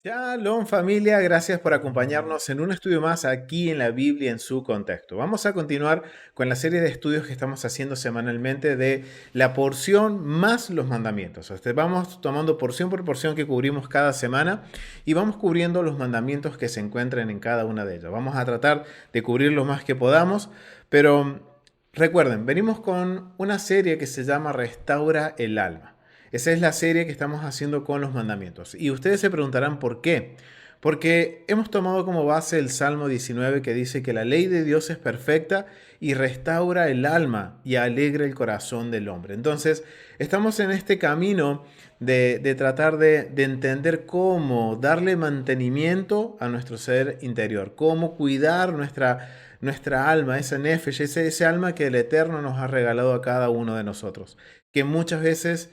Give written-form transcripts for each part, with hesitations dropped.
Shalom familia, gracias por acompañarnos en un estudio más aquí en la Biblia en su contexto. Vamos a continuar con la serie de estudios que estamos haciendo semanalmente de la porción más los mandamientos. Vamos tomando porción por porción que cubrimos cada semana y vamos cubriendo los mandamientos que se encuentran en cada una de ellas. Vamos a tratar de cubrir lo más que podamos, pero recuerden, venimos con una serie que se llama Restaura el alma. Esa es la serie que estamos haciendo con los mandamientos. Y ustedes se preguntarán por qué. Porque hemos tomado como base el Salmo 19 que dice que la ley de Dios es perfecta y restaura el alma y alegra el corazón del hombre. Entonces, estamos en este camino de tratar de entender cómo darle mantenimiento a nuestro ser interior, cómo cuidar nuestra alma, esa nefesh, ese alma que el Eterno nos ha regalado a cada uno de nosotros. Que muchas veces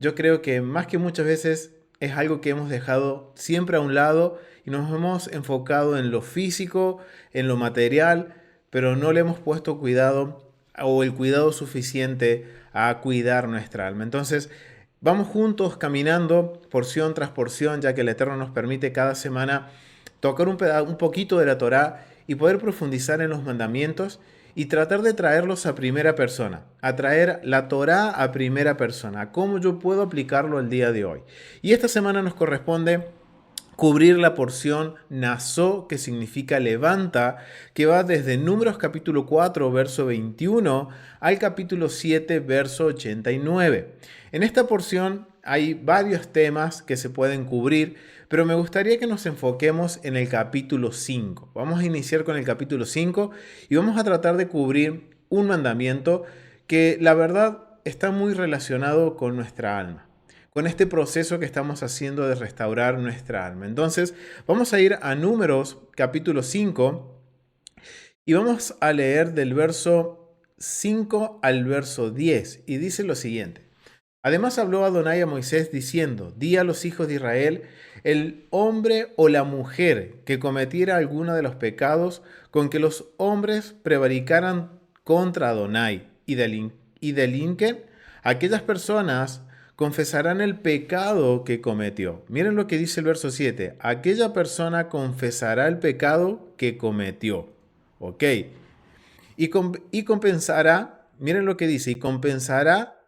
yo creo que más que muchas veces es algo que hemos dejado siempre a un lado y nos hemos enfocado en lo físico, en lo material, pero no le hemos puesto cuidado o el cuidado suficiente a cuidar nuestra alma. Entonces, vamos juntos caminando porción tras porción, ya que el Eterno nos permite cada semana tocar un poquito de la Torá y poder profundizar en los mandamientos y tratar de traerlos a primera persona, a traer la Torá a primera persona, cómo yo puedo aplicarlo al día de hoy. Y esta semana nos corresponde cubrir la porción Nazó, que significa levanta, que va desde Números capítulo 4, verso 21, al capítulo 7, verso 89. En esta porción hay varios temas que se pueden cubrir, pero me gustaría que nos enfoquemos en el capítulo 5. Vamos a iniciar con el capítulo 5 y vamos a tratar de cubrir un mandamiento que la verdad está muy relacionado con nuestra alma, con este proceso que estamos haciendo de restaurar nuestra alma. Entonces, vamos a ir a Números capítulo 5 y vamos a leer del verso 5 al verso 10 y dice lo siguiente. Además habló Adonai a Moisés diciendo, di a los hijos de Israel, el hombre o la mujer que cometiera alguno de los pecados con que los hombres prevaricaran contra Adonai y delinquen, aquellas personas confesarán el pecado que cometió. Miren lo que dice el verso 7. Aquella persona confesará el pecado que cometió. Ok. Y compensará, miren lo que dice, y compensará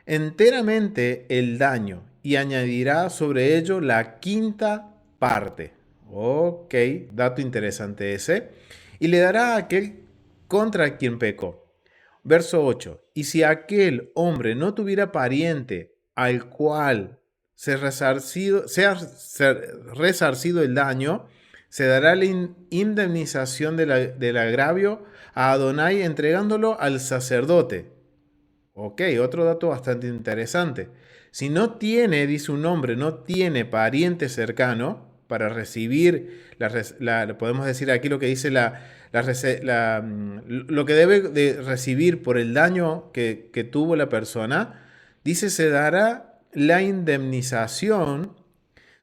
enteramente el daño y añadirá sobre ello la quinta parte. Ok, dato interesante ese. Y le dará a aquel contra quien pecó. Verso 8. Y si aquel hombre no tuviera pariente al cual sea resarcido el daño, se dará la indemnización del agravio a Adonai entregándolo al sacerdote. Ok, otro dato bastante interesante. Si no tiene, dice un hombre, no tiene pariente cercano para recibir, podemos decir aquí lo que dice lo que debe de recibir por el daño que tuvo la persona, dice se dará la indemnización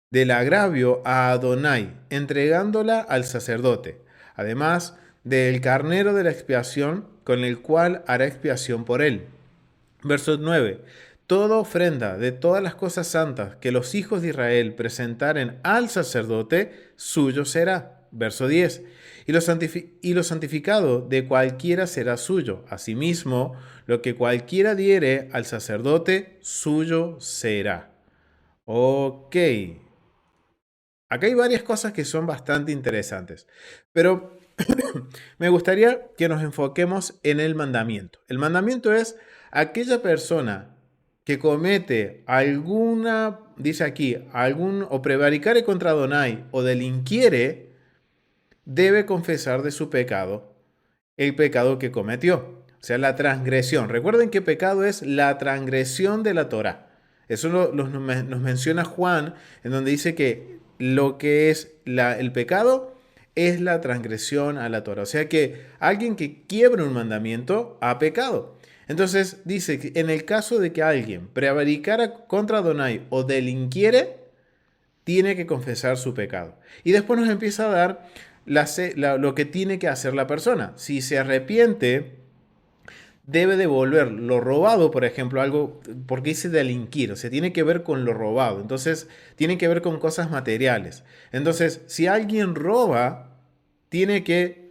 del agravio a Adonai, entregándola al sacerdote, además del carnero de la expiación con el cual hará expiación por él. Verso 9. Toda ofrenda de todas las cosas santas que los hijos de Israel presentaren al sacerdote, suyo será. Verso 10. Y lo santificado de cualquiera será suyo. Asimismo, lo que cualquiera diere al sacerdote, suyo será. Ok. Acá hay varias cosas que son bastante interesantes, pero me gustaría que nos enfoquemos en el mandamiento. El mandamiento es aquella persona que comete alguna, dice aquí, o prevaricare contra Adonai o delinquiere, debe confesar de su pecado el pecado que cometió, o sea, la transgresión. Recuerden que pecado es la transgresión de la Torá. Eso nos menciona Juan, en donde dice que lo que es el pecado es la transgresión a la Torá. O sea que alguien que quiebra un mandamiento ha pecado. Entonces dice que en el caso de que alguien prevaricara contra Adonai o delinquiere, tiene que confesar su pecado. Y después nos empieza a dar lo que tiene que hacer la persona. Si se arrepiente debe devolver lo robado, por ejemplo, algo, porque dice delinquir, o sea, tiene que ver con lo robado, entonces tiene que ver con cosas materiales. Entonces, si alguien roba, tiene que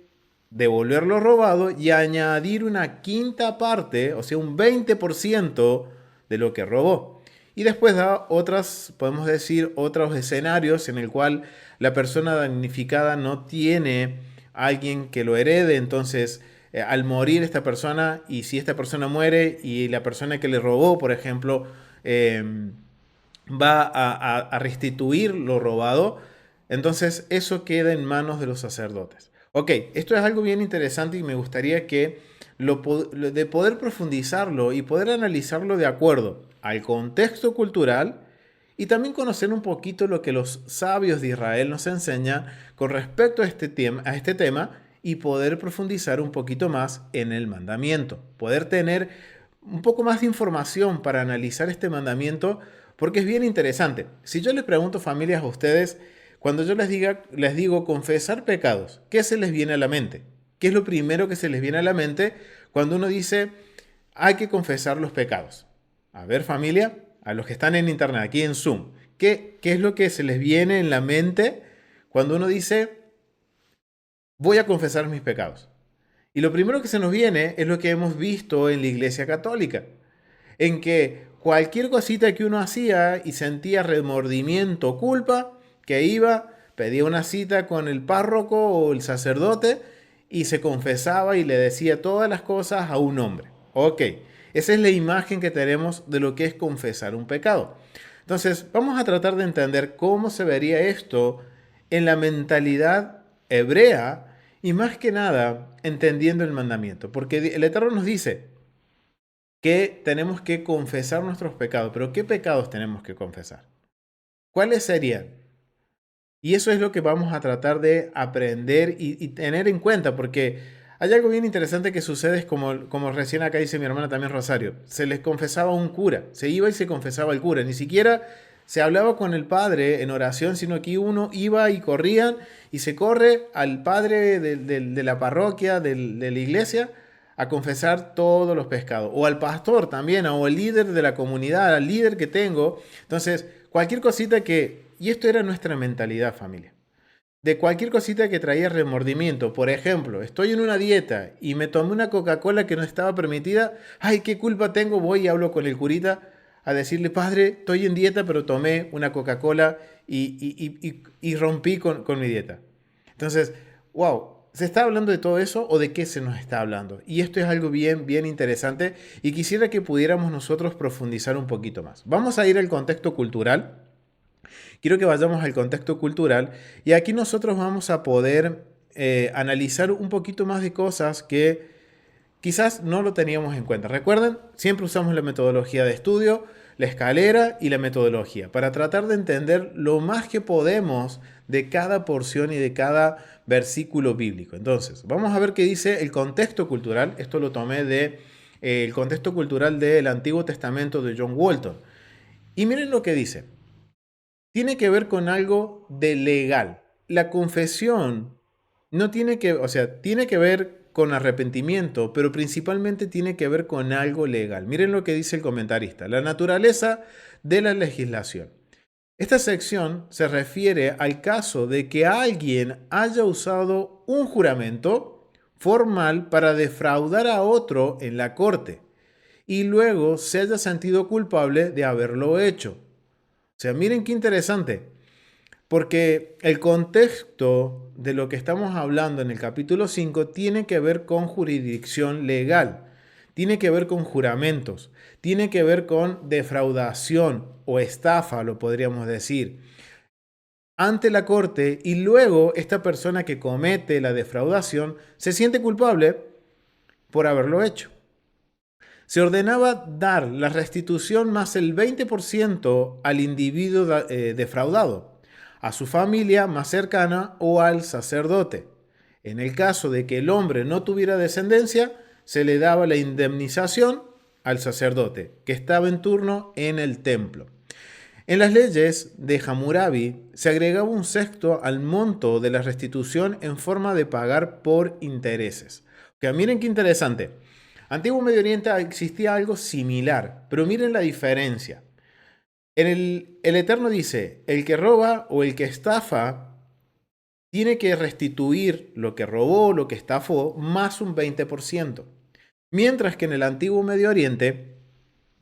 devolver lo robado y añadir una quinta parte, o sea, un 20% de lo que robó. Y después da otras, podemos decir, otros escenarios en el cual la persona damnificada no tiene alguien que lo herede, entonces al morir esta persona y si esta persona muere y la persona que le robó, por ejemplo, va a restituir lo robado, entonces eso queda en manos de los sacerdotes. Ok, esto es algo bien interesante y me gustaría que de poder profundizarlo y poder analizarlo de acuerdo al contexto cultural y también conocer un poquito lo que los sabios de Israel nos enseñan con respecto a este tema y poder profundizar un poquito más en el mandamiento, poder tener un poco más de información para analizar este mandamiento porque es bien interesante. Si yo les pregunto, familias, a ustedes, cuando yo les digo confesar pecados, ¿qué se les viene a la mente? ¿Qué es lo primero que se les viene a la mente cuando uno dice hay que confesar los pecados? A ver, familia, a los que están en internet, aquí en Zoom, ¿qué es lo que se les viene en la mente cuando uno dice voy a confesar mis pecados? Y lo primero que se nos viene es lo que hemos visto en la Iglesia Católica, en que cualquier cosita que uno hacía y sentía remordimiento o culpa, que iba, pedía una cita con el párroco o el sacerdote y se confesaba y le decía todas las cosas a un hombre. Ok, esa es la imagen que tenemos de lo que es confesar un pecado. Entonces, vamos a tratar de entender cómo se vería esto en la mentalidad hebrea y más que nada entendiendo el mandamiento. Porque el Eterno nos dice, que tenemos que confesar nuestros pecados. Pero ¿qué pecados tenemos que confesar? ¿Cuáles serían? Y eso es lo que vamos a tratar de aprender y tener en cuenta, porque hay algo bien interesante que sucede, es como recién acá dice mi hermana también Rosario, se les confesaba a un cura, se iba y se confesaba al cura, ni siquiera se hablaba con el padre en oración, sino que uno iba y corrían y se corre al padre de la parroquia, de la iglesia, a confesar todos los pecados, o al pastor también, o al líder de la comunidad, al líder que tengo. Entonces, cualquier cosita y esto era nuestra mentalidad, familia. De cualquier cosita que traía remordimiento. Por ejemplo, estoy en una dieta y me tomé una Coca-Cola que no estaba permitida. Ay, ¿qué culpa tengo? Voy y hablo con el curita a decirle, padre, estoy en dieta, pero tomé una Coca-Cola y rompí con mi dieta. Entonces, wow, ¿se está hablando de todo eso o de qué se nos está hablando? Y esto es algo bien, bien interesante y quisiera que pudiéramos nosotros profundizar un poquito más. Vamos a ir al contexto cultural. Quiero que vayamos al contexto cultural y aquí nosotros vamos a poder analizar un poquito más de cosas que quizás no lo teníamos en cuenta. Recuerden, siempre usamos la metodología de estudio, la escalera y la metodología para tratar de entender lo más que podemos de cada porción y de cada versículo bíblico. Entonces, vamos a ver qué dice el contexto cultural. Esto lo tomé de el contexto cultural del Antiguo Testamento de John Walton. Y miren lo que dice. Tiene que ver con algo de legal. La confesión no tiene que, o sea, tiene que ver con arrepentimiento, pero principalmente tiene que ver con algo legal. Miren lo que dice el comentarista, la naturaleza de la legislación. Esta sección se refiere al caso de que alguien haya usado un juramento formal para defraudar a otro en la corte y luego se haya sentido culpable de haberlo hecho. O sea, miren qué interesante. Porque el contexto de lo que estamos hablando en el capítulo 5 tiene que ver con jurisdicción legal, tiene que ver con juramentos, tiene que ver con defraudación o estafa, lo podríamos decir, ante la corte y luego esta persona que comete la defraudación se siente culpable por haberlo hecho. Se ordenaba dar la restitución más el 20% al individuo defraudado, a su familia más cercana o al sacerdote. En el caso de que el hombre no tuviera descendencia, se le daba la indemnización al sacerdote, que estaba en turno en el templo. En las leyes de Hammurabi se agregaba un sexto al monto de la restitución en forma de pagar por intereses. Que miren qué interesante. Antiguo Medio Oriente existía algo similar, pero miren la diferencia. El Eterno dice, el que roba o el que estafa tiene que restituir lo que robó, lo que estafó, más un 20%. Mientras que en el Antiguo Medio Oriente,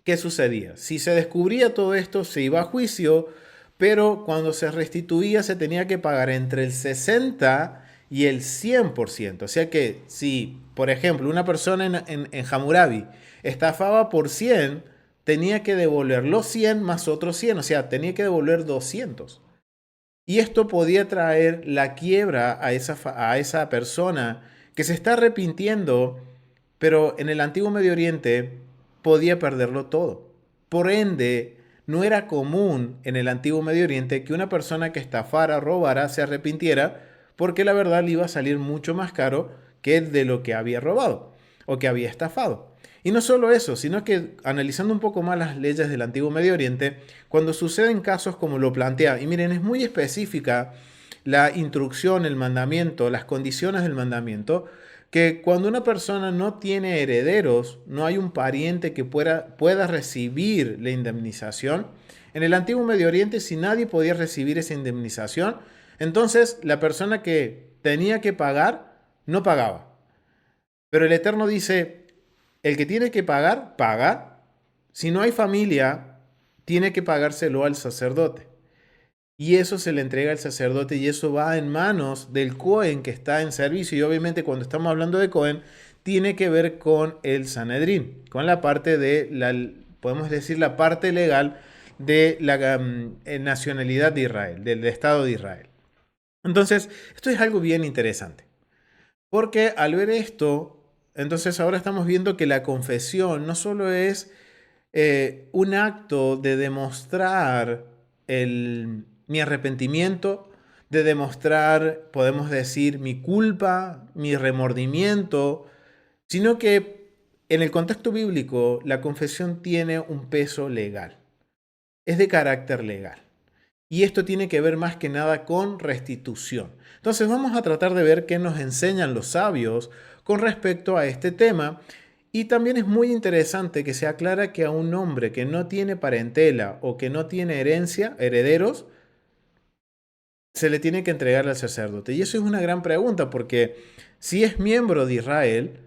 ¿qué sucedía? Si se descubría todo esto, se iba a juicio, pero cuando se restituía se tenía que pagar entre el 60 y el 100%. O sea que si, por ejemplo, una persona en Hammurabi estafaba por 100, tenía que devolver los 100 más otros 100, o sea, tenía que devolver 200. Y esto podía traer la quiebra a esa persona que se está arrepintiendo, pero en el antiguo Medio Oriente podía perderlo todo. Por ende, no era común en el antiguo Medio Oriente que una persona que estafara, robara, se arrepintiera, porque la verdad le iba a salir mucho más caro que de lo que había robado o que había estafado. Y no solo eso, sino que analizando un poco más las leyes del antiguo Medio Oriente, cuando suceden casos como lo plantea, y miren, es muy específica la instrucción, el mandamiento, las condiciones del mandamiento, que cuando una persona no tiene herederos, no hay un pariente que pueda recibir la indemnización. En el antiguo Medio Oriente, si nadie podía recibir esa indemnización, entonces la persona que tenía que pagar no pagaba. Pero el Eterno dice, el que tiene que pagar, paga. Si no hay familia, tiene que pagárselo al sacerdote. Y eso se le entrega al sacerdote y eso va en manos del Cohen que está en servicio. Y obviamente cuando estamos hablando de Cohen, tiene que ver con el Sanedrín, con la parte de podemos decir, la parte legal de la nacionalidad de Israel, del Estado de Israel. Entonces, esto es algo bien interesante. Porque al ver esto, entonces ahora estamos viendo que la confesión no solo es un acto de demostrar mi arrepentimiento, de demostrar, podemos decir, mi culpa, mi remordimiento, sino que en el contexto bíblico la confesión tiene un peso legal, es de carácter legal. Y esto tiene que ver más que nada con restitución. Entonces vamos a tratar de ver qué nos enseñan los sabios con respecto a este tema. Y también es muy interesante que se aclara que a un hombre que no tiene parentela o que no tiene herencia, herederos, se le tiene que entregar al sacerdote. Y eso es una gran pregunta porque si es miembro de Israel,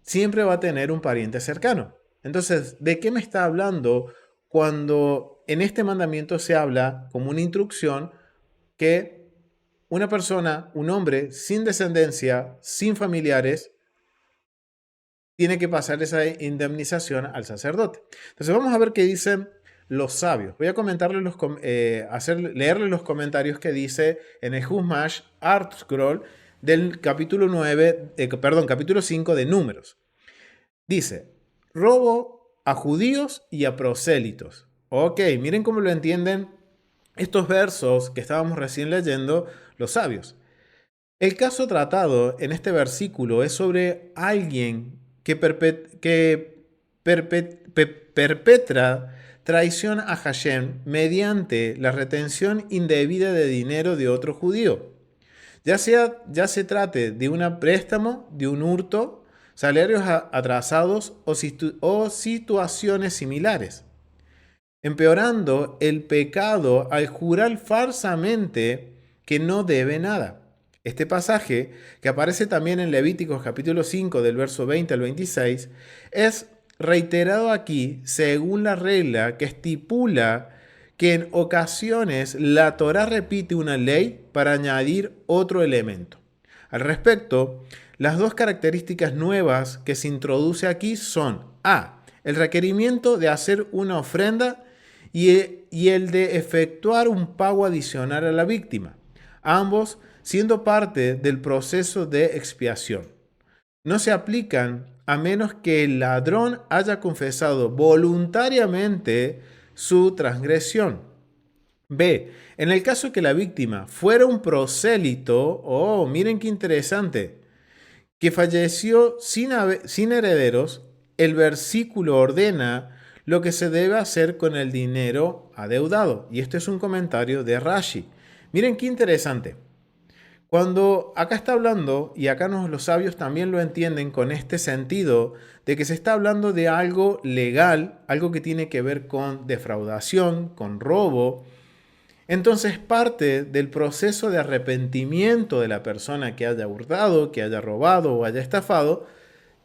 siempre va a tener un pariente cercano. Entonces, ¿de qué me está hablando cuando en este mandamiento se habla como una instrucción que una persona, un hombre sin descendencia, sin familiares, tiene que pasar esa indemnización al sacerdote? Entonces vamos a ver qué dicen los sabios. Voy a comentarles leerles los comentarios que dice en el Humash Art Scroll del capítulo 5 de Números. Dice, robo a judíos y a prosélitos. Ok, miren cómo lo entienden estos versos que estábamos recién leyendo los sabios. El caso tratado en este versículo es sobre alguien que perpetra traición a Hashem mediante la retención indebida de dinero de otro judío. Ya se trate de un préstamo, de un hurto, salarios atrasados o situaciones similares, empeorando el pecado al jurar falsamente que no debe nada. Este pasaje, que aparece también en Levíticos capítulo 5 del verso 20 al 26, es reiterado aquí según la regla que estipula que en ocasiones la Torá repite una ley para añadir otro elemento. Al respecto, las dos características nuevas que se introduce aquí son A, el requerimiento de hacer una ofrenda y el de efectuar un pago adicional a la víctima, ambos siendo parte del proceso de expiación. No se aplican a menos que el ladrón haya confesado voluntariamente su transgresión. B. En el caso que la víctima fuera un prosélito, miren qué interesante, que falleció sin herederos, el versículo ordena lo que se debe hacer con el dinero adeudado. Y este es un comentario de Rashi. Miren qué interesante. Cuando acá está hablando, y acá los sabios también lo entienden con este sentido, de que se está hablando de algo legal, algo que tiene que ver con defraudación, con robo, entonces parte del proceso de arrepentimiento de la persona que haya hurtado, que haya robado o haya estafado,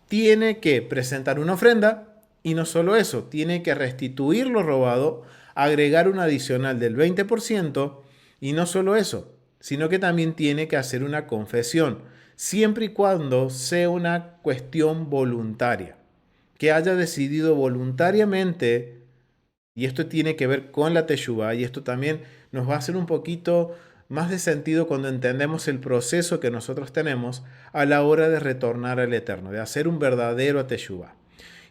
tiene que presentar una ofrenda y no solo eso, tiene que restituir lo robado, agregar un adicional del 20% y no solo eso, sino que también tiene que hacer una confesión, siempre y cuando sea una cuestión voluntaria, que haya decidido voluntariamente, y esto tiene que ver con la Teshuvá, y esto también nos va a hacer un poquito más de sentido cuando entendemos el proceso que nosotros tenemos a la hora de retornar al Eterno, de hacer un verdadero Teshuvá.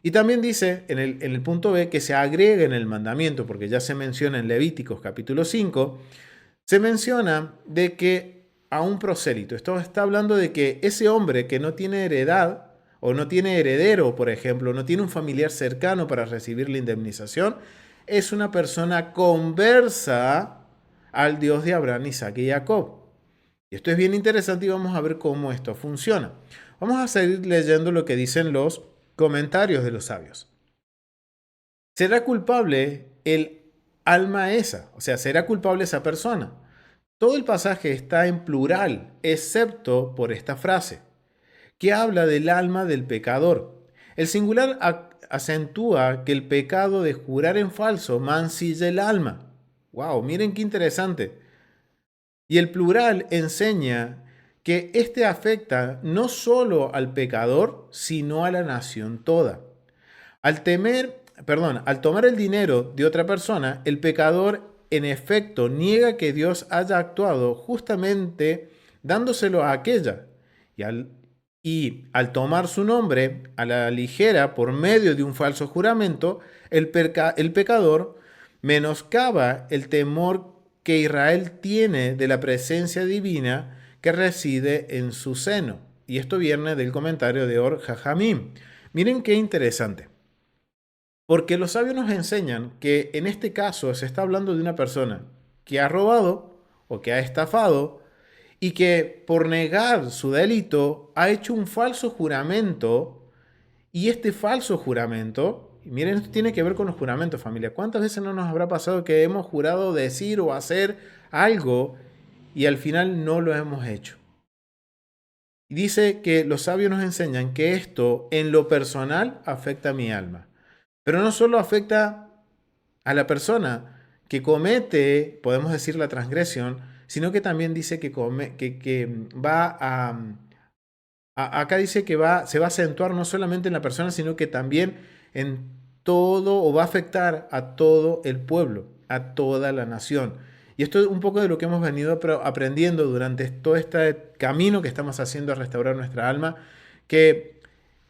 Y también dice en el punto B que se agrega en el mandamiento, porque ya se menciona en Levíticos capítulo 5, se menciona de que a un prosélito, esto está hablando de que ese hombre que no tiene heredad o no tiene heredero, por ejemplo, no tiene un familiar cercano para recibir la indemnización, es una persona conversa al Dios de Abraham, Isaac y Jacob. Y esto es bien interesante y vamos a ver cómo esto funciona. Vamos a seguir leyendo lo que dicen los comentarios de los sabios. ¿Será culpable el alma esa? O sea, ¿será culpable esa persona? Todo el pasaje está en plural, excepto por esta frase, que habla del alma del pecador. El singular acentúa que el pecado de jurar en falso mancilla el alma. ¡Wow! Miren qué interesante. Y el plural enseña que este afecta no solo al pecador, sino a la nación toda. Al tomar el dinero de otra persona, el pecador en efecto niega que Dios haya actuado justamente dándoselo a aquella. Y al tomar su nombre a la ligera por medio de un falso juramento, el pecador menoscaba el temor que Israel tiene de la presencia divina que reside en su seno. Y esto viene del comentario de Or Jajamim. Miren qué interesante. Porque los sabios nos enseñan que en este caso se está hablando de una persona que ha robado o que ha estafado y que por negar su delito ha hecho un falso juramento y este falso juramento, y miren, esto tiene que ver con los juramentos, familia. ¿Cuántas veces no nos habrá pasado que hemos jurado decir o hacer algo y al final no lo hemos hecho? Y dice que los sabios nos enseñan que esto en lo personal afecta a mi alma. Pero no solo afecta a la persona que comete, podemos decir, la transgresión, sino que también dice que va acá dice que se va a acentuar no solamente en la persona, sino que también en todo, o va a afectar a todo el pueblo, a toda la nación. Y esto es un poco de lo que hemos venido aprendiendo durante todo este camino que estamos haciendo a restaurar nuestra alma, que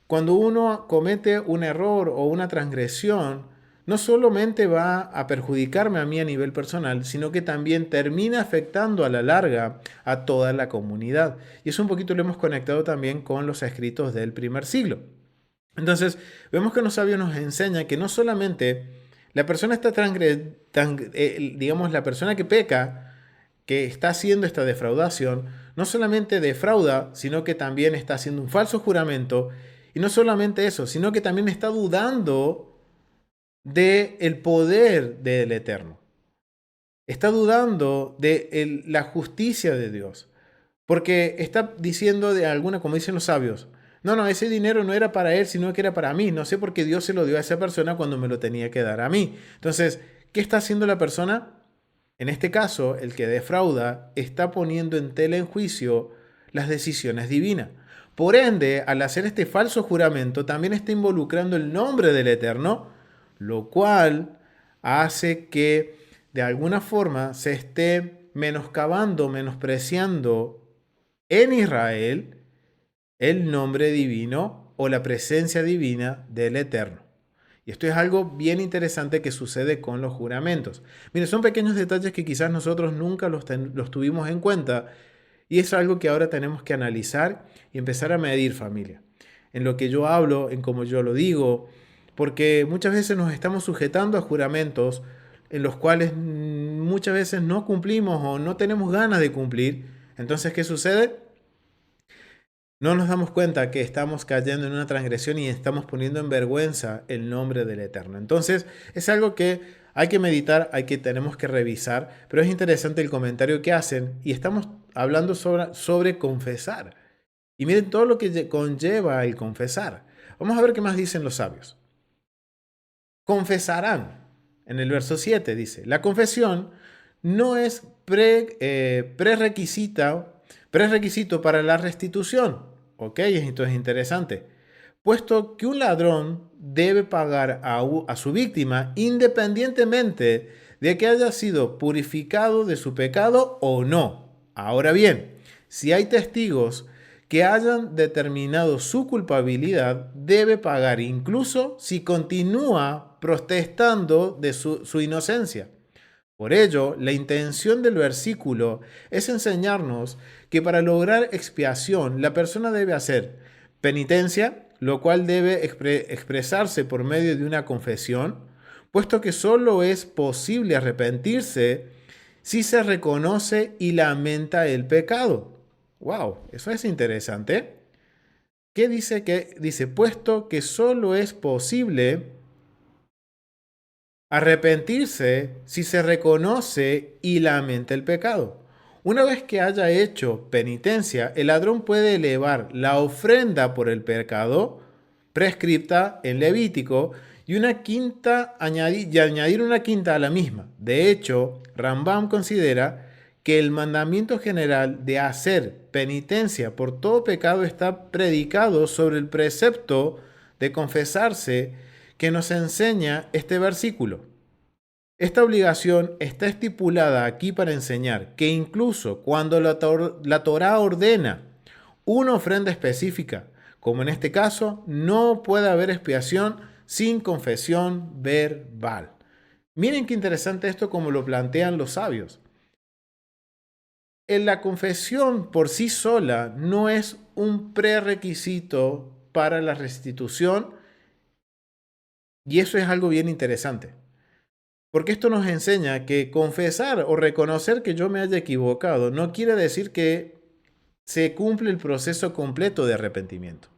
cuando uno comete un error o una transgresión, no solamente va a perjudicarme a mí a nivel personal, sino que también termina afectando a la larga a toda la comunidad. Y eso un poquito lo hemos conectado también con los escritos del primer siglo. Entonces, vemos que los sabios nos enseñan que no solamente la persona está digamos, la persona que peca, que está haciendo esta defraudación, no solamente defrauda, sino que también está haciendo un falso juramento. Y no solamente eso, sino que también está dudando del poder del Eterno. Está dudando de la justicia de Dios. Porque está diciendo de alguna, como dicen los sabios, no, ese dinero no era para él, sino que era para mí. No sé por qué Dios se lo dio a esa persona cuando me lo tenía que dar a mí. Entonces, ¿qué está haciendo la persona? En este caso, el que defrauda está poniendo en tela en juicio las decisiones divinas. Por ende, al hacer este falso juramento, también está involucrando el nombre del Eterno, lo cual hace que de alguna forma se esté menoscabando, menospreciando en Israel el nombre divino o la presencia divina del Eterno. Y esto es algo bien interesante que sucede con los juramentos. Mire, son pequeños detalles que quizás nosotros nunca los tuvimos en cuenta y es algo que ahora tenemos que analizar y empezar a medir, familia. En lo que yo hablo, en cómo yo lo digo, porque muchas veces nos estamos sujetando a juramentos en los cuales muchas veces no cumplimos o no tenemos ganas de cumplir. Entonces, ¿qué sucede? No nos damos cuenta que estamos cayendo en una transgresión y estamos poniendo en vergüenza el nombre del Eterno. Entonces, es algo que hay que meditar, tenemos que revisar, pero es interesante el comentario que hacen y estamos hablando sobre confesar. Y miren todo lo que conlleva el confesar. Vamos a ver qué más dicen los sabios. Confesarán. En el verso 7 dice, la confesión no es prerequisito para la restitución. Ok, esto es interesante. Puesto que un ladrón debe pagar a su víctima independientemente de que haya sido purificado de su pecado o no. Ahora bien, si hay testigos que hayan determinado su culpabilidad, debe pagar incluso si continúa protestando de su inocencia. Por ello, la intención del versículo es enseñarnos que para lograr expiación, la persona debe hacer penitencia, lo cual debe expresarse por medio de una confesión, puesto que solo es posible arrepentirse si se reconoce y lamenta el pecado. Wow, eso es interesante. ¿Qué dice? Dice, puesto que solo es posible arrepentirse si se reconoce y lamenta el pecado. Una vez que haya hecho penitencia, el ladrón puede elevar la ofrenda por el pecado prescripta en Levítico y añadir una quinta a la misma. De hecho, Rambam considera que el mandamiento general de hacer penitencia por todo pecado está predicado sobre el precepto de confesarse que nos enseña este versículo. Esta obligación está estipulada aquí para enseñar que incluso cuando la Torá ordena una ofrenda específica, como en este caso, no puede haber expiación sin confesión verbal. Miren qué interesante esto como lo plantean los sabios. La confesión por sí sola no es un prerequisito para la restitución y eso es algo bien interesante. Porque esto nos enseña que confesar o reconocer que yo me haya equivocado no quiere decir que se cumple el proceso completo de arrepentimiento.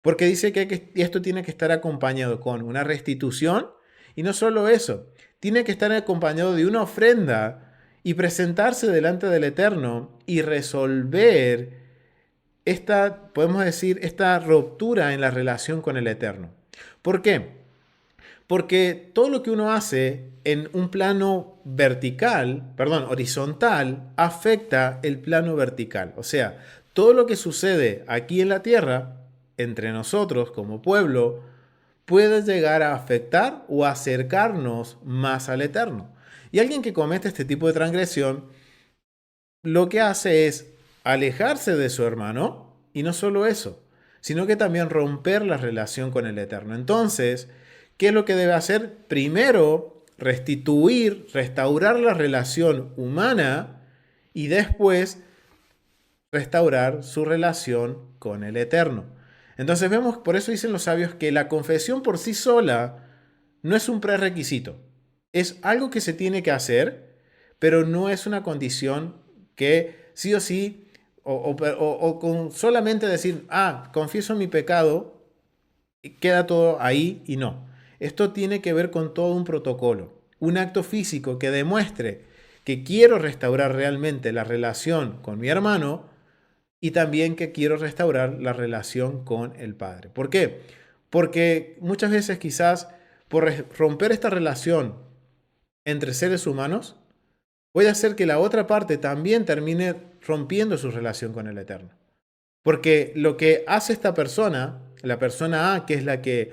Porque dice que esto tiene que estar acompañado con una restitución y no solo eso, tiene que estar acompañado de una ofrenda y presentarse delante del Eterno y resolver podemos decir, esta ruptura en la relación con el Eterno. ¿Por qué? Porque todo lo que uno hace en un plano horizontal, afecta el plano vertical. O sea, todo lo que sucede aquí en la tierra, entre nosotros como pueblo, puede llegar a afectar o acercarnos más al Eterno. Y alguien que comete este tipo de transgresión, lo que hace es alejarse de su hermano, y no solo eso, sino que también romper la relación con el Eterno. Entonces, ¿qué es lo que debe hacer? Primero, restaurar la relación humana y después restaurar su relación con el Eterno. Entonces vemos, por eso dicen los sabios, que la confesión por sí sola no es un prerequisito. Es algo que se tiene que hacer, pero no es una condición que sí o sí, o con solamente decir, confieso mi pecado, queda todo ahí y no. Esto tiene que ver con todo un protocolo, un acto físico que demuestre que quiero restaurar realmente la relación con mi hermano y también que quiero restaurar la relación con el Padre. ¿Por qué? Porque muchas veces quizás por romper esta relación entre seres humanos, voy a hacer que la otra parte también termine rompiendo su relación con el Eterno. Porque lo que hace esta persona, la persona A, que es la que,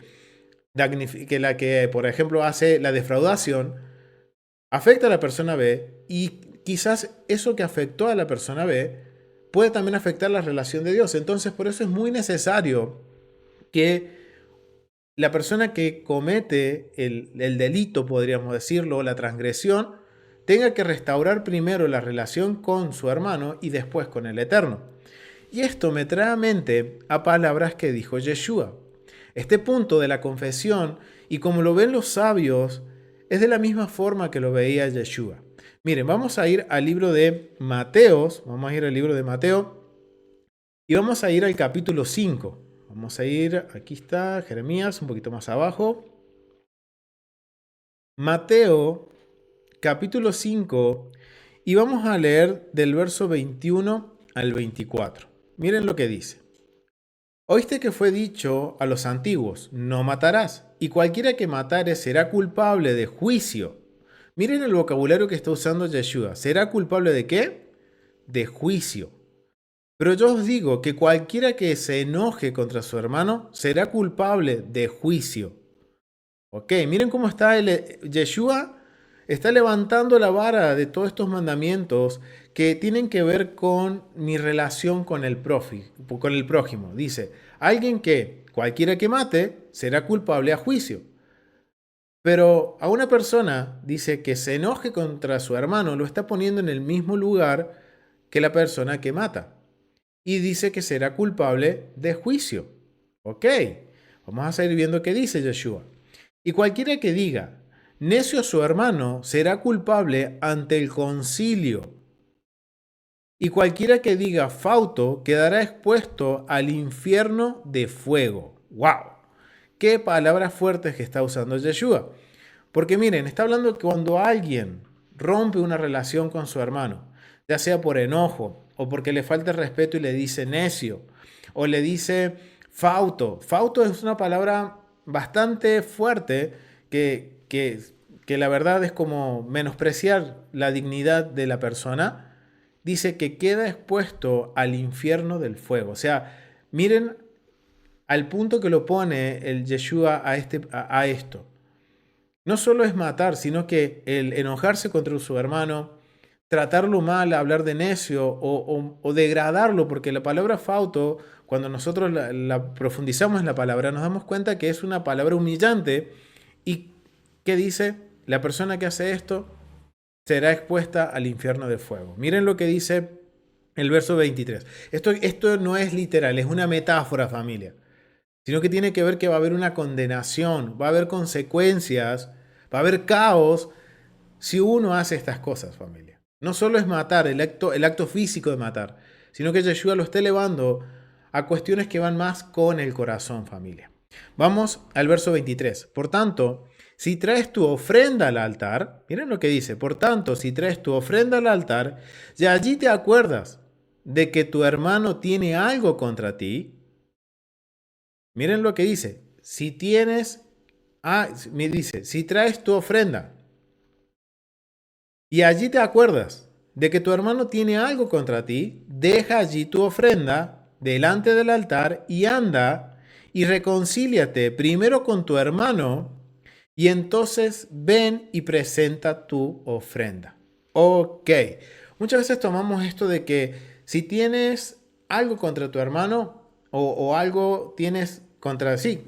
por ejemplo, hace la defraudación, afecta a la persona B y quizás eso que afectó a la persona B puede también afectar la relación de Dios. Entonces, por eso es muy necesario que la persona que comete el delito, podríamos decirlo, la transgresión, tenga que restaurar primero la relación con su hermano y después con el Eterno. Y esto me trae a mente a palabras que dijo Yeshua. Este punto de la confesión, y como lo ven los sabios, es de la misma forma que lo veía Yeshua. Miren, vamos a ir al libro de Mateos, vamos a ir al libro de Mateo y vamos a ir al capítulo 5. Vamos a ir, aquí está, Jeremías, un poquito más abajo. Mateo, capítulo 5, y vamos a leer del verso 21 al 24. Miren lo que dice. Oíste que fue dicho a los antiguos, no matarás, y cualquiera que matare será culpable de juicio. Miren el vocabulario que está usando Yeshua. ¿Será culpable de qué? De juicio. Pero yo os digo que cualquiera que se enoje contra su hermano será culpable de juicio. Ok, miren cómo está Yeshua está levantando la vara de todos estos mandamientos que tienen que ver con mi relación con el prójimo. Dice, alguien que cualquiera que mate será culpable a juicio. Pero a una persona dice que se enoje contra su hermano lo está poniendo en el mismo lugar que la persona que mata. Y dice que será culpable de juicio. Ok, vamos a seguir viendo qué dice Yeshua. Y cualquiera que diga, necio a su hermano, será culpable ante el concilio. Y cualquiera que diga fauto, quedará expuesto al infierno de fuego. ¡Wow! Qué palabras fuertes que está usando Yeshua. Porque miren, está hablando que cuando alguien rompe una relación con su hermano, ya sea por enojo o porque le falta respeto y le dice necio, o le dice fauto. Fauto es una palabra bastante fuerte que la verdad es como menospreciar la dignidad de la persona. Dice que queda expuesto al infierno del fuego. O sea, miren al punto que lo pone el Yeshua a esto. No solo es matar, sino que el enojarse contra su hermano, tratarlo mal, hablar de necio o degradarlo, porque la palabra fauto, cuando nosotros la profundizamos en la palabra, nos damos cuenta que es una palabra humillante. ¿Y qué dice? La persona que hace esto será expuesta al infierno de fuego. Miren lo que dice el verso 23. Esto no es literal, es una metáfora, familia, sino que tiene que ver que va a haber una condenación, va a haber consecuencias, va a haber caos si uno hace estas cosas, familia. No solo es matar, el acto físico de matar, sino que Yeshua lo está elevando a cuestiones que van más con el corazón, familia. Vamos al verso 23. Por tanto, si traes tu ofrenda al altar, miren lo que dice, por tanto, si traes tu ofrenda al altar, y allí te acuerdas de que tu hermano tiene algo contra ti. Miren lo que dice. Me dice, si traes tu ofrenda y allí te acuerdas de que tu hermano tiene algo contra ti, deja allí tu ofrenda delante del altar y anda y reconcíliate primero con tu hermano y entonces ven y presenta tu ofrenda. Ok. Muchas veces tomamos esto de que si tienes algo contra tu hermano o algo tienes contra sí,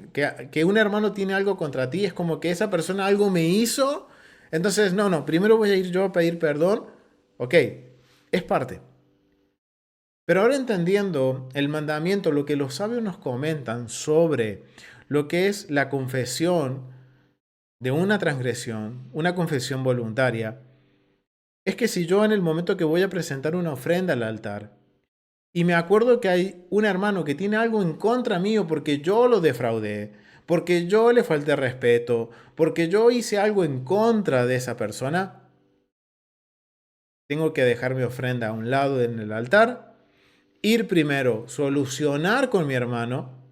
que un hermano tiene algo contra ti, es como que esa persona algo me hizo, entonces no, primero voy a ir yo a pedir perdón. Ok, es parte. Pero ahora entendiendo el mandamiento, lo que los sabios nos comentan sobre lo que es la confesión de una transgresión, una confesión voluntaria, es que si yo en el momento que voy a presentar una ofrenda al altar y me acuerdo que hay un hermano que tiene algo en contra mío porque yo lo defraudé, porque yo le falté respeto, porque yo hice algo en contra de esa persona, tengo que dejar mi ofrenda a un lado en el altar, ir primero, solucionar con mi hermano,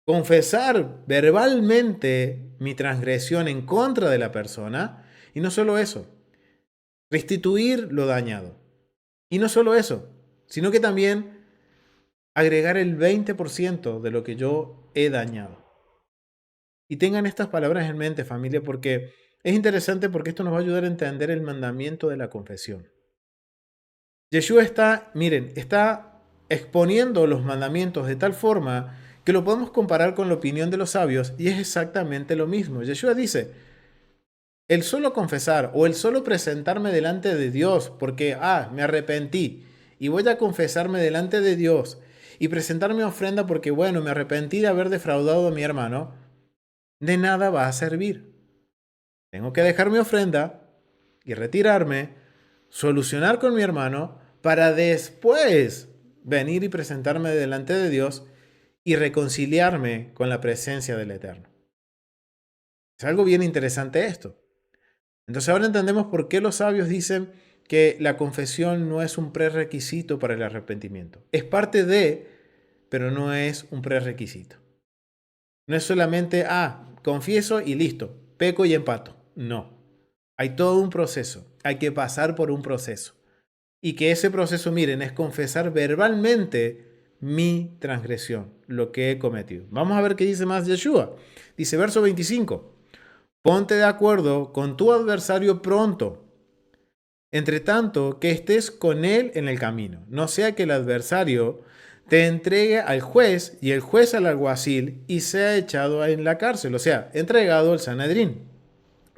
confesar verbalmente mi transgresión en contra de la persona, y no solo eso, restituir lo dañado. Y no solo eso, sino que también agregar el 20% de lo que yo he dañado. Y tengan estas palabras en mente, familia, porque es interesante porque esto nos va a ayudar a entender el mandamiento de la confesión. Yeshua está exponiendo los mandamientos de tal forma que lo podemos comparar con la opinión de los sabios y es exactamente lo mismo. Yeshua dice, el solo confesar o el solo presentarme delante de Dios porque, me arrepentí y voy a confesarme delante de Dios y presentar mi ofrenda porque, bueno, me arrepentí de haber defraudado a mi hermano, de nada va a servir. Tengo que dejar mi ofrenda y retirarme, solucionar con mi hermano, para después venir y presentarme delante de Dios y reconciliarme con la presencia del Eterno. Es algo bien interesante esto. Entonces ahora entendemos por qué los sabios dicen que la confesión no es un prerequisito para el arrepentimiento. Es parte de, pero no es un prerequisito. No es solamente, confieso y listo, peco y empato. No. Hay todo un proceso. Hay que pasar por un proceso. Y que ese proceso, miren, es confesar verbalmente mi transgresión, lo que he cometido. Vamos a ver qué dice más Yeshua. Dice verso 25. Ponte de acuerdo con tu adversario pronto, entre tanto que estés con él en el camino. No sea que el adversario te entregue al juez y el juez al alguacil y sea echado en la cárcel, o sea, entregado al Sanedrín.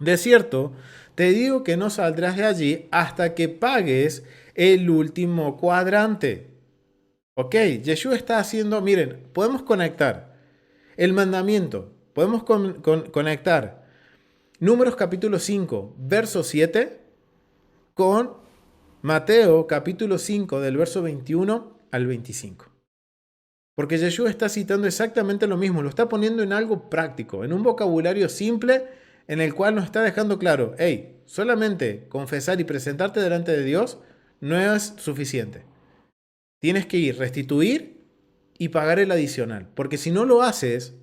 De cierto, te digo que no saldrás de allí hasta que pagues el último cuadrante. Ok, Yeshua está haciendo, miren, podemos conectar el mandamiento, podemos conectar Números capítulo 5, verso 7, con Mateo capítulo 5, del verso 21 al 25. Porque Yeshua está citando exactamente lo mismo, lo está poniendo en algo práctico, en un vocabulario simple en el cual nos está dejando claro, hey, solamente confesar y presentarte delante de Dios no es suficiente. Tienes que ir, restituir y pagar el adicional. Porque si no lo haces,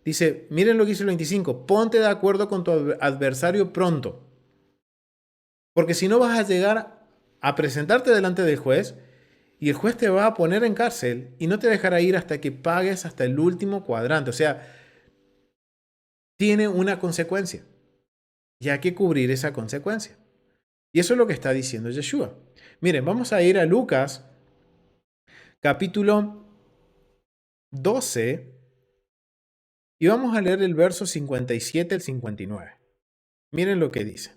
dice, miren lo que dice el 25, ponte de acuerdo con tu adversario pronto. Porque si no vas a llegar a presentarte delante del juez y el juez te va a poner en cárcel y no te dejará ir hasta que pagues hasta el último cuadrante. O sea, tiene una consecuencia y hay que cubrir esa consecuencia. Y eso es lo que está diciendo Yeshua. Miren, vamos a ir a Lucas capítulo 12 y vamos a leer el verso 57 al 59. Miren lo que dice.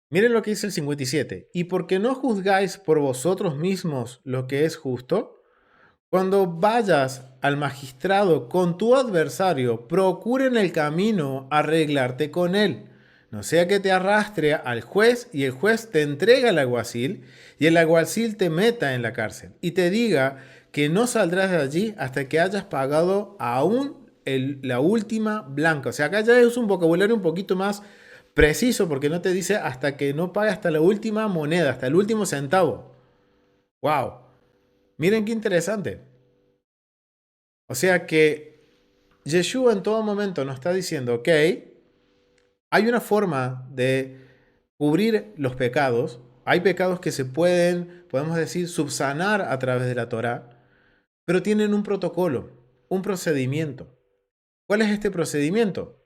Miren lo que dice el 57. ¿Y por qué no juzgáis por vosotros mismos lo que es justo? Cuando vayas al magistrado con tu adversario, procure en el camino arreglarte con él. No sea que te arrastre al juez y el juez te entregue al alguacil y el alguacil te meta en la cárcel y te diga que no saldrás de allí hasta que hayas pagado aún la última blanca. O sea, acá ya es un vocabulario un poquito más preciso porque no te dice hasta que no pague hasta la última moneda, hasta el último centavo. ¡Wow! Miren qué interesante. O sea que Yeshua en todo momento nos está diciendo, ok, hay una forma de cubrir los pecados. Hay pecados que se pueden, podemos decir, subsanar a través de la Torá, pero tienen un protocolo, un procedimiento. ¿Cuál es este procedimiento?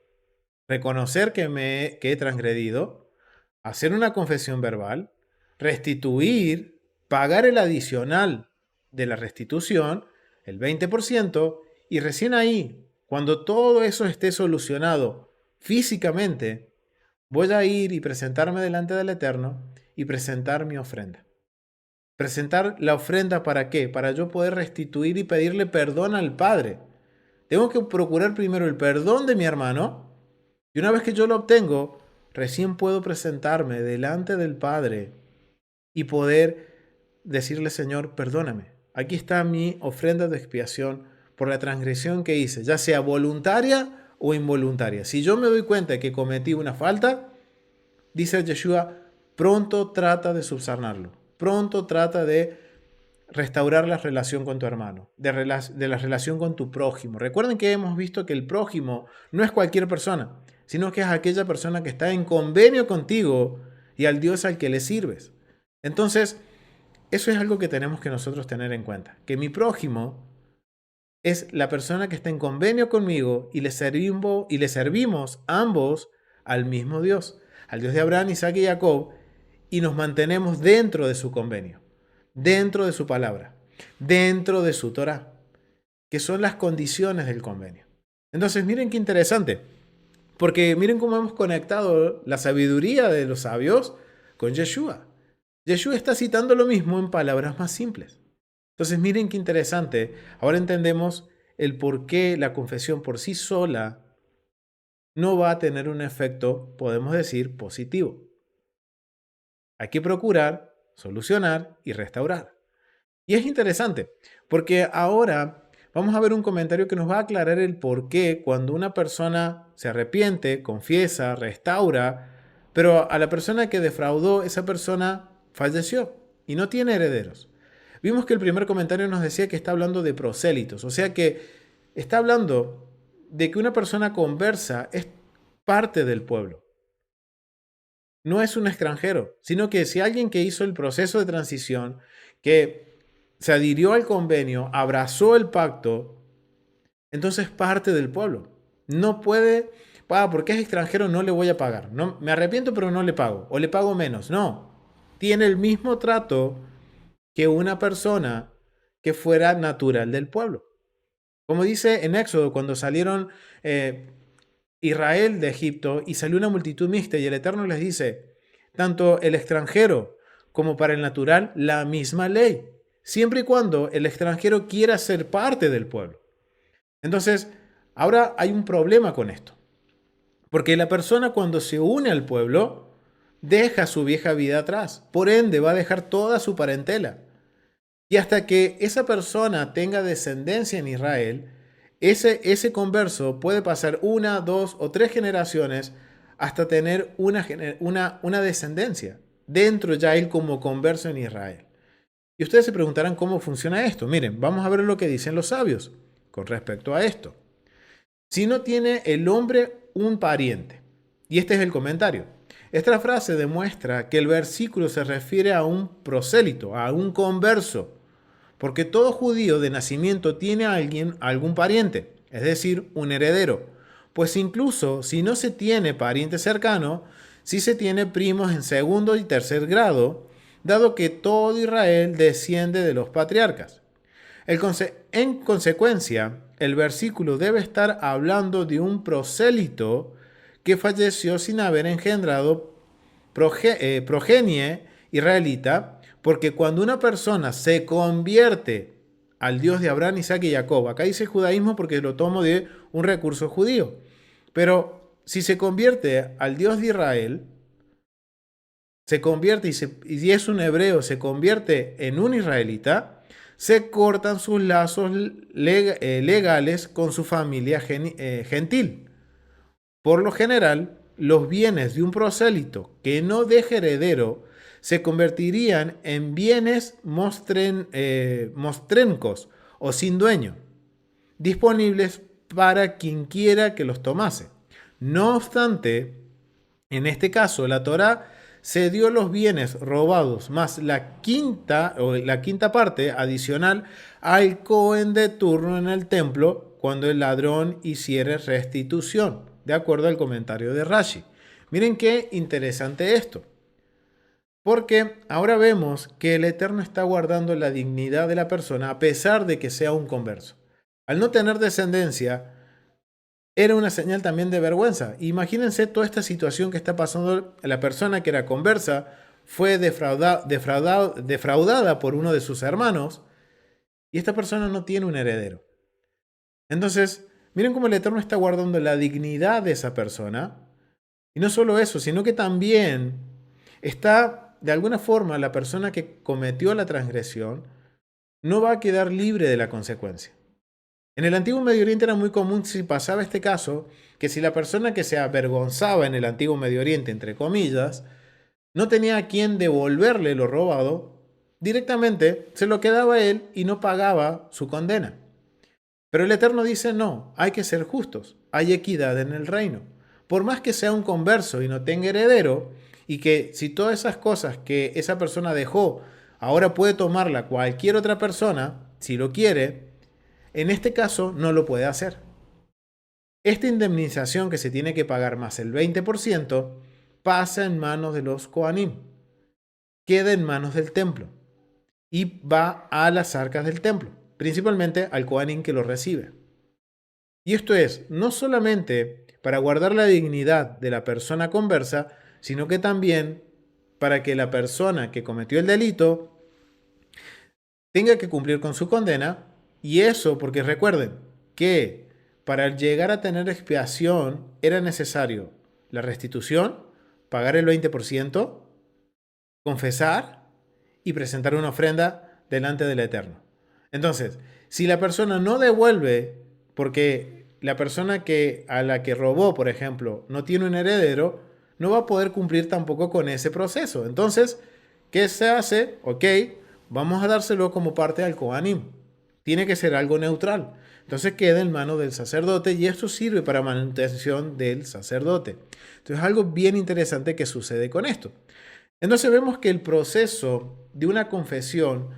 Reconocer que he transgredido, hacer una confesión verbal, restituir, pagar el adicional de la restitución, el 20%, y recién ahí, cuando todo eso esté solucionado físicamente, voy a ir y presentarme delante del Eterno y presentar mi ofrenda. Presentar la ofrenda ¿para qué? Para yo poder restituir y pedirle perdón al Padre. Tengo que procurar primero el perdón de mi hermano y una vez que yo lo obtengo, recién puedo presentarme delante del Padre y poder decirle, Señor, perdóname. Aquí está mi ofrenda de expiación por la transgresión que hice, ya sea voluntaria o involuntaria. Si yo me doy cuenta de que cometí una falta, dice Yeshua, pronto trata de subsanarlo. Pronto trata de restaurar la relación con tu hermano, de la relación con tu prójimo. Recuerden que hemos visto que el prójimo no es cualquier persona, sino que es aquella persona que está en convenio contigo y al Dios al que le sirves. Entonces, eso es algo que tenemos que nosotros tener en cuenta, que mi prójimo es la persona que está en convenio conmigo y le servimos ambos al mismo Dios, al Dios de Abraham, Isaac y Jacob, y nos mantenemos dentro de su convenio, dentro de su palabra, dentro de su Torah, que son las condiciones del convenio. Entonces, miren qué interesante, porque miren cómo hemos conectado la sabiduría de los sabios con Yeshua. Yeshua está citando lo mismo en palabras más simples. Entonces, miren qué interesante. Ahora entendemos el por qué la confesión por sí sola no va a tener un efecto, podemos decir, positivo. Hay que procurar solucionar y restaurar. Y es interesante, porque ahora vamos a ver un comentario que nos va a aclarar el por qué cuando una persona se arrepiente, confiesa, restaura, pero a la persona que defraudó, esa persona falleció y no tiene herederos. Vimos que el primer comentario nos decía que está hablando de prosélitos, o sea que está hablando de que una persona conversa es parte del pueblo. No es un extranjero, sino que si alguien que hizo el proceso de transición, que se adhirió al convenio, abrazó el pacto, entonces parte del pueblo. No puede, porque es extranjero no le voy a pagar. No, me arrepiento pero no le pago, o le pago menos. No, tiene el mismo trato que una persona que fuera natural del pueblo. Como dice en Éxodo, cuando salieron Israel de Egipto y salió una multitud mixta y el Eterno les dice, tanto el extranjero como para el natural, la misma ley, siempre y cuando el extranjero quiera ser parte del pueblo. Entonces, ahora hay un problema con esto, porque la persona cuando se une al pueblo, deja su vieja vida atrás, por ende va a dejar toda su parentela. Y hasta que esa persona tenga descendencia en Israel, ese converso puede pasar una, dos o tres generaciones hasta tener una descendencia dentro ya él como converso en Israel. Y ustedes se preguntarán cómo funciona esto. Miren, vamos a ver lo que dicen los sabios con respecto a esto. Si no tiene el hombre un pariente, y este es el comentario, esta frase demuestra que el versículo se refiere a un prosélito, a un converso, porque todo judío de nacimiento tiene a alguien, algún pariente, es decir, un heredero. Pues incluso si no se tiene pariente cercano, sí se tiene primos en segundo y tercer grado, dado que todo Israel desciende de los patriarcas. En consecuencia, el versículo debe estar hablando de un prosélito que falleció sin haber engendrado progenie israelita, porque cuando una persona se convierte al Dios de Abraham, Isaac y Jacob, acá dice judaísmo porque lo tomo de un recurso judío, pero si se convierte al Dios de Israel, se convierte y es un hebreo, se convierte en un israelita, se cortan sus lazos legales con su familia gentil. Por lo general, los bienes de un prosélito que no deje heredero se convertirían en bienes mostrencos o sin dueño, disponibles para quien quiera que los tomase. No obstante, en este caso, la Torá cedió los bienes robados más la quinta parte adicional al Cohen de turno en el templo cuando el ladrón hiciere restitución, de acuerdo al comentario de Rashi. Miren qué interesante esto, porque ahora vemos que el Eterno está guardando la dignidad de la persona a pesar de que sea un converso. Al no tener descendencia, era una señal también de vergüenza. Imagínense toda esta situación que está pasando. La persona que era conversa fue defraudada por uno de sus hermanos y esta persona no tiene un heredero. Entonces, miren cómo el Eterno está guardando la dignidad de esa persona. Y no solo eso, sino que también está, de alguna forma, la persona que cometió la transgresión no va a quedar libre de la consecuencia. En el antiguo Medio Oriente era muy común, si pasaba este caso, que si la persona que se avergonzaba en el antiguo Medio Oriente, entre comillas, no tenía a quien devolverle lo robado, directamente se lo quedaba él y no pagaba su condena. Pero el Eterno dice, no, hay que ser justos, hay equidad en el reino. Por más que sea un converso y no tenga heredero, y que si todas esas cosas que esa persona dejó, ahora puede tomarla cualquier otra persona, si lo quiere, en este caso no lo puede hacer. Esta indemnización que se tiene que pagar más el 20% pasa en manos de los Kohanim, queda en manos del templo y va a las arcas del templo, principalmente al Kohanim que lo recibe. Y esto es no solamente para guardar la dignidad de la persona conversa, sino que también para que la persona que cometió el delito tenga que cumplir con su condena. Y eso porque recuerden que para llegar a tener expiación era necesario la restitución, pagar el 20%, confesar y presentar una ofrenda delante del Eterno. Entonces, si la persona no devuelve, porque la persona a la que robó, por ejemplo, no tiene un heredero, no va a poder cumplir tampoco con ese proceso. Entonces, ¿qué se hace? Ok, vamos a dárselo como parte al Kohanim. Tiene que ser algo neutral. Entonces queda en manos del sacerdote y esto sirve para manutención del sacerdote. Entonces es algo bien interesante que sucede con esto. Entonces vemos que el proceso de una confesión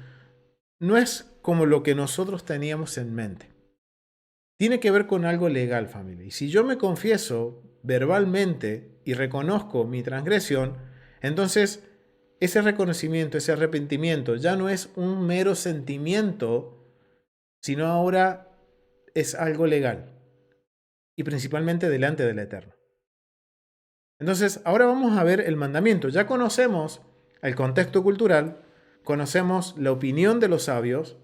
no es como lo que nosotros teníamos en mente. Tiene que ver con algo legal, familia. Y si yo me confieso verbalmente y reconozco mi transgresión, entonces ese reconocimiento, ese arrepentimiento ya no es un mero sentimiento, sino ahora es algo legal y principalmente delante del Eterno. Entonces, ahora vamos a ver el mandamiento. Ya conocemos el contexto cultural, conocemos la opinión de los sabios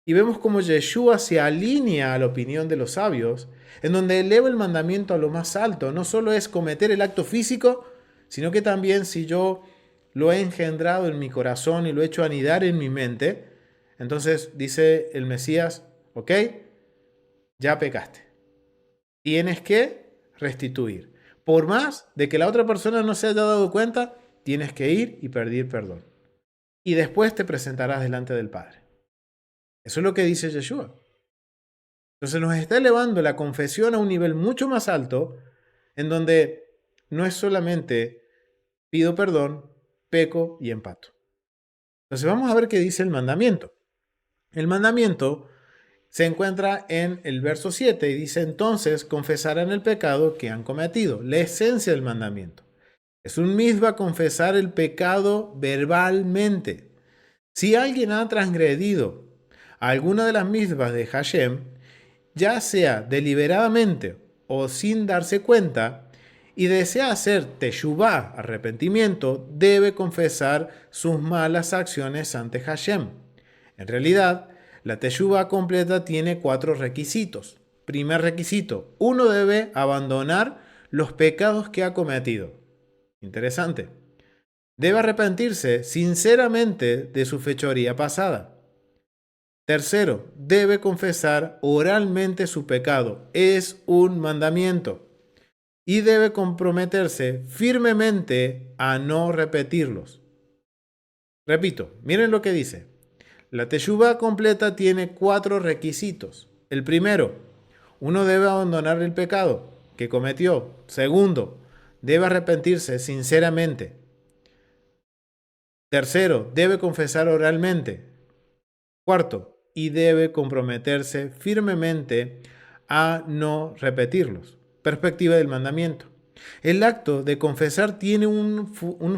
y vemos cómo Yeshua se alinea a la opinión de los sabios, en donde eleva el mandamiento a lo más alto. No solo es cometer el acto físico, sino que también si yo lo he engendrado en mi corazón y lo he hecho anidar en mi mente, entonces dice el Mesías, ok, ya pecaste. Tienes que restituir. Por más de que la otra persona no se haya dado cuenta, tienes que ir y pedir perdón. Y después te presentarás delante del Padre. Eso es lo que dice Yeshua. Entonces nos está elevando la confesión a un nivel mucho más alto, en donde no es solamente pido perdón, peco y empato. Entonces vamos a ver qué dice el mandamiento. El mandamiento se encuentra en el verso 7 y dice, entonces confesarán el pecado que han cometido. La esencia del mandamiento. Es un misma confesar el pecado verbalmente. Si alguien ha transgredido alguna de las mismas de Hashem, ya sea deliberadamente o sin darse cuenta, y desea hacer teshuvá, arrepentimiento, debe confesar sus malas acciones ante Hashem. En realidad, la teshuvá completa tiene 4 requisitos. Primer requisito, uno debe abandonar los pecados que ha cometido. Interesante. Debe arrepentirse sinceramente de su fechoría pasada. Tercero, debe confesar oralmente su pecado. Es un mandamiento. Y debe comprometerse firmemente a no repetirlos. Repito, miren lo que dice. La teshuvá completa tiene 4 requisitos. El primero, uno debe abandonar el pecado que cometió. Segundo, debe arrepentirse sinceramente. Tercero, debe confesar oralmente. Cuarto, y debe comprometerse firmemente a no repetirlos. Perspectiva del mandamiento. El acto de confesar tiene un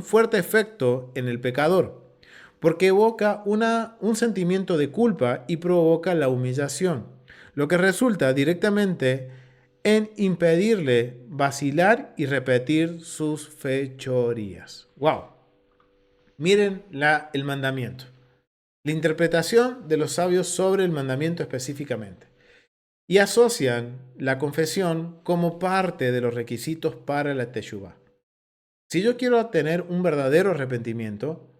fuerte efecto en el pecador, porque evoca un sentimiento de culpa y provoca la humillación, lo que resulta directamente en impedirle vacilar y repetir sus fechorías. ¡Wow! Miren el mandamiento. La interpretación de los sabios sobre el mandamiento específicamente. Y asocian la confesión como parte de los requisitos para la teshuvá. Si yo quiero tener un verdadero arrepentimiento,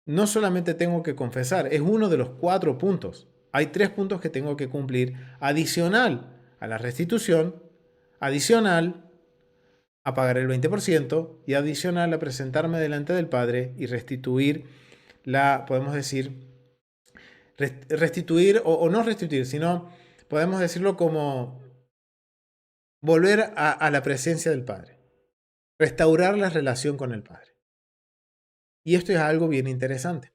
no solamente tengo que confesar, es uno de los 4 puntos. Hay 3 puntos que tengo que cumplir, adicional a la restitución, adicional a pagar el 20% y adicional a presentarme delante del Padre y restituir podemos decir, restituir o no restituir, sino podemos decirlo como volver a la presencia del Padre, restaurar la relación con el Padre. Y esto es algo bien interesante,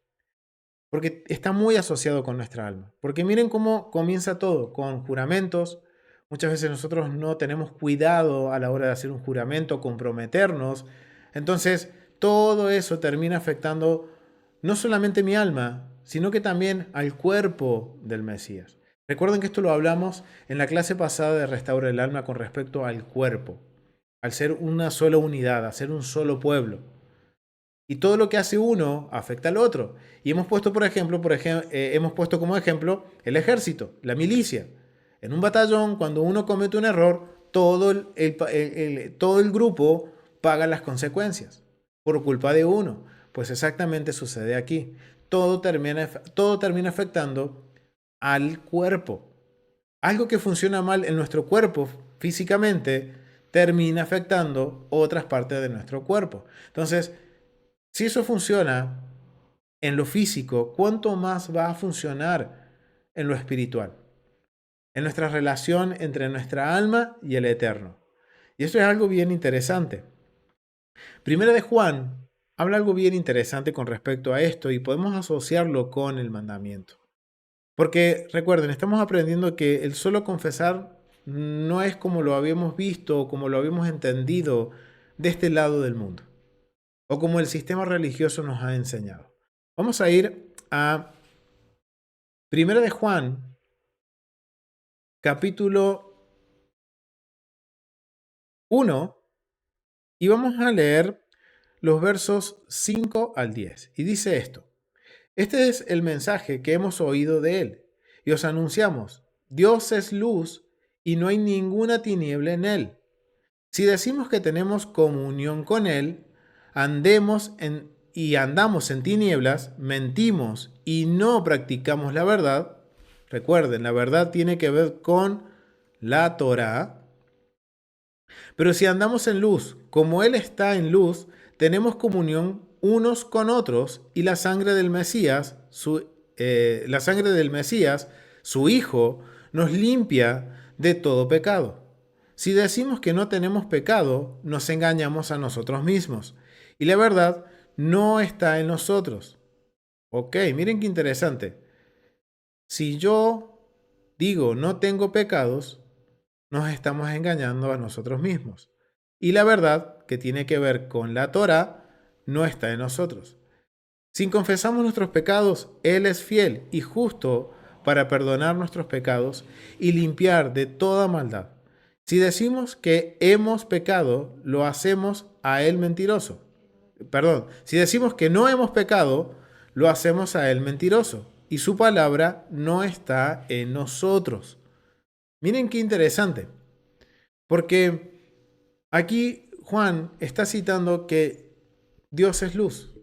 porque está muy asociado con nuestra alma. Porque miren cómo comienza todo, con juramentos. Muchas veces nosotros no tenemos cuidado a la hora de hacer un juramento, comprometernos. Entonces, todo eso termina afectando no solamente mi alma, sino que también al cuerpo del Mesías. Recuerden que esto lo hablamos en la clase pasada de Restaura el Alma con respecto al cuerpo, al ser una sola unidad, a ser un solo pueblo. Y todo lo que hace uno afecta al otro. Y hemos puesto, hemos puesto como ejemplo el ejército, la milicia. En un batallón, cuando uno comete un error, todo el grupo paga las consecuencias por culpa de uno. Pues exactamente sucede aquí. Todo termina afectando al cuerpo. Algo que funciona mal en nuestro cuerpo físicamente termina afectando otras partes de nuestro cuerpo. Entonces, si eso funciona en lo físico, ¿cuánto más va a funcionar en lo espiritual? En nuestra relación entre nuestra alma y el Eterno. Y esto es algo bien interesante. Primera de Juan habla algo bien interesante con respecto a esto y podemos asociarlo con el mandamiento. Porque recuerden, estamos aprendiendo que el solo confesar no es como lo habíamos visto o como lo habíamos entendido de este lado del mundo, o como el sistema religioso nos ha enseñado. Vamos a ir a Primera de Juan, capítulo 1, y vamos a leer los versos 5 al 10. Y dice esto: Este es el mensaje que hemos oído de él, y os anunciamos: Dios es luz y no hay ninguna tiniebla en él. Si decimos que tenemos comunión con él, andamos en tinieblas, mentimos y no practicamos la verdad. Recuerden, la verdad tiene que ver con la Torá. Pero si andamos en luz, como él está en luz, tenemos comunión unos con otros, y la sangre del Mesías, su Hijo, nos limpia de todo pecado. Si decimos que no tenemos pecado, nos engañamos a nosotros mismos, y la verdad no está en nosotros. Ok, miren qué interesante. Si yo digo no tengo pecados, nos estamos engañando a nosotros mismos. Y la verdad, que tiene que ver con la Torá, no está en nosotros. Si confesamos nuestros pecados, Él es fiel y justo para perdonar nuestros pecados y limpiar de toda maldad. Si decimos que hemos pecado, lo hacemos a Él mentiroso. Perdón, si decimos que no hemos pecado, lo hacemos a Él mentiroso y su palabra no está en nosotros. Miren qué interesante, porque aquí Juan está citando que Dios es luz.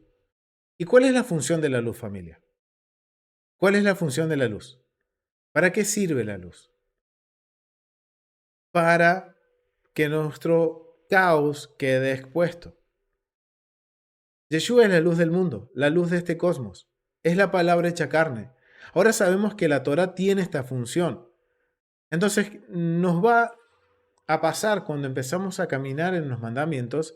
¿Y cuál es la función de la luz, familia? ¿Cuál es la función de la luz? ¿Para qué sirve la luz? Para que nuestro caos quede expuesto. Yeshua es la luz del mundo, la luz de este cosmos. Es la palabra hecha carne. Ahora sabemos que la Torah tiene esta función. Entonces nos va a pasar cuando empezamos a caminar en los mandamientos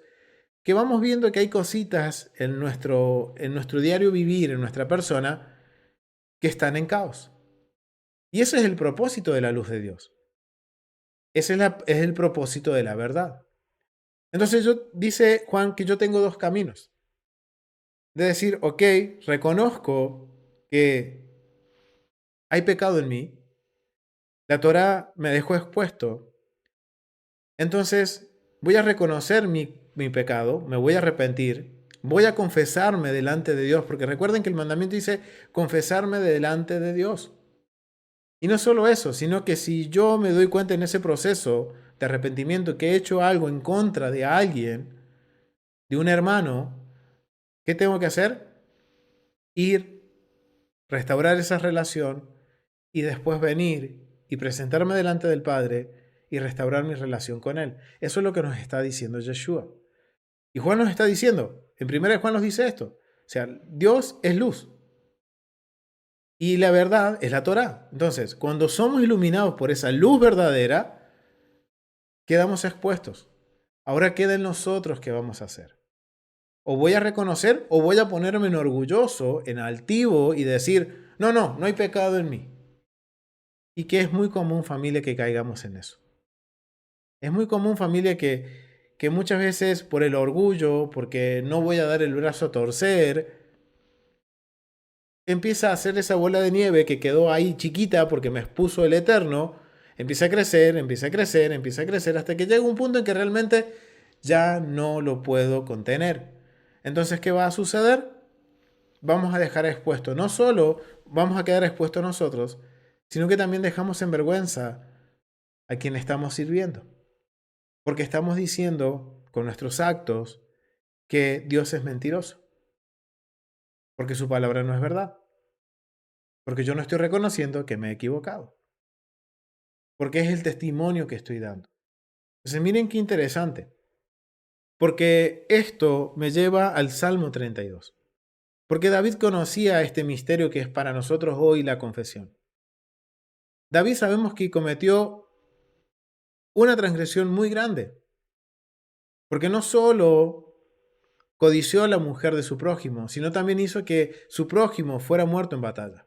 que vamos viendo que hay cositas en nuestro diario vivir, en nuestra persona, que están en caos. Y ese es el propósito de la luz de Dios. Es el propósito de la verdad. Entonces dice Juan que yo tengo dos caminos. De decir, ok, reconozco que hay pecado en mí, la Torá me dejó expuesto, entonces voy a reconocer mi pecado, me voy a arrepentir, voy a confesarme delante de Dios, porque recuerden que el mandamiento dice confesarme delante de Dios. Y no solo eso, sino que si yo me doy cuenta en ese proceso de arrepentimiento que he hecho algo en contra de alguien, de un hermano, ¿qué tengo que hacer? Ir, restaurar esa relación y después venir y presentarme delante del Padre y restaurar mi relación con Él. Eso es lo que nos está diciendo Yeshua. Y Juan nos está diciendo, en primera Juan nos dice esto, o sea, Dios es luz y la verdad es la Torá. Entonces, cuando somos iluminados por esa luz verdadera, quedamos expuestos. Ahora queda en nosotros qué vamos a hacer. O voy a reconocer o voy a ponerme en orgulloso, en altivo y decir, no hay pecado en mí. Y que es muy común, familia, que caigamos en eso. Es muy común, familia, que muchas veces por el orgullo, porque no voy a dar el brazo a torcer, empieza a hacer esa bola de nieve que quedó ahí chiquita porque me expuso el Eterno, empieza a crecer, empieza a crecer, empieza a crecer, hasta que llega un punto en que realmente ya no lo puedo contener. Entonces, ¿qué va a suceder? Vamos a dejar expuesto, no solo vamos a quedar expuestos nosotros, sino que también dejamos en vergüenza a quien estamos sirviendo. Porque estamos diciendo con nuestros actos que Dios es mentiroso. Porque su palabra no es verdad. Porque yo no estoy reconociendo que me he equivocado. Porque es el testimonio que estoy dando. Entonces miren qué interesante. Porque esto me lleva al Salmo 32. Porque David conocía este misterio que es para nosotros hoy la confesión. David sabemos que cometió una transgresión muy grande. Porque no solo codició a la mujer de su prójimo, sino también hizo que su prójimo fuera muerto en batalla.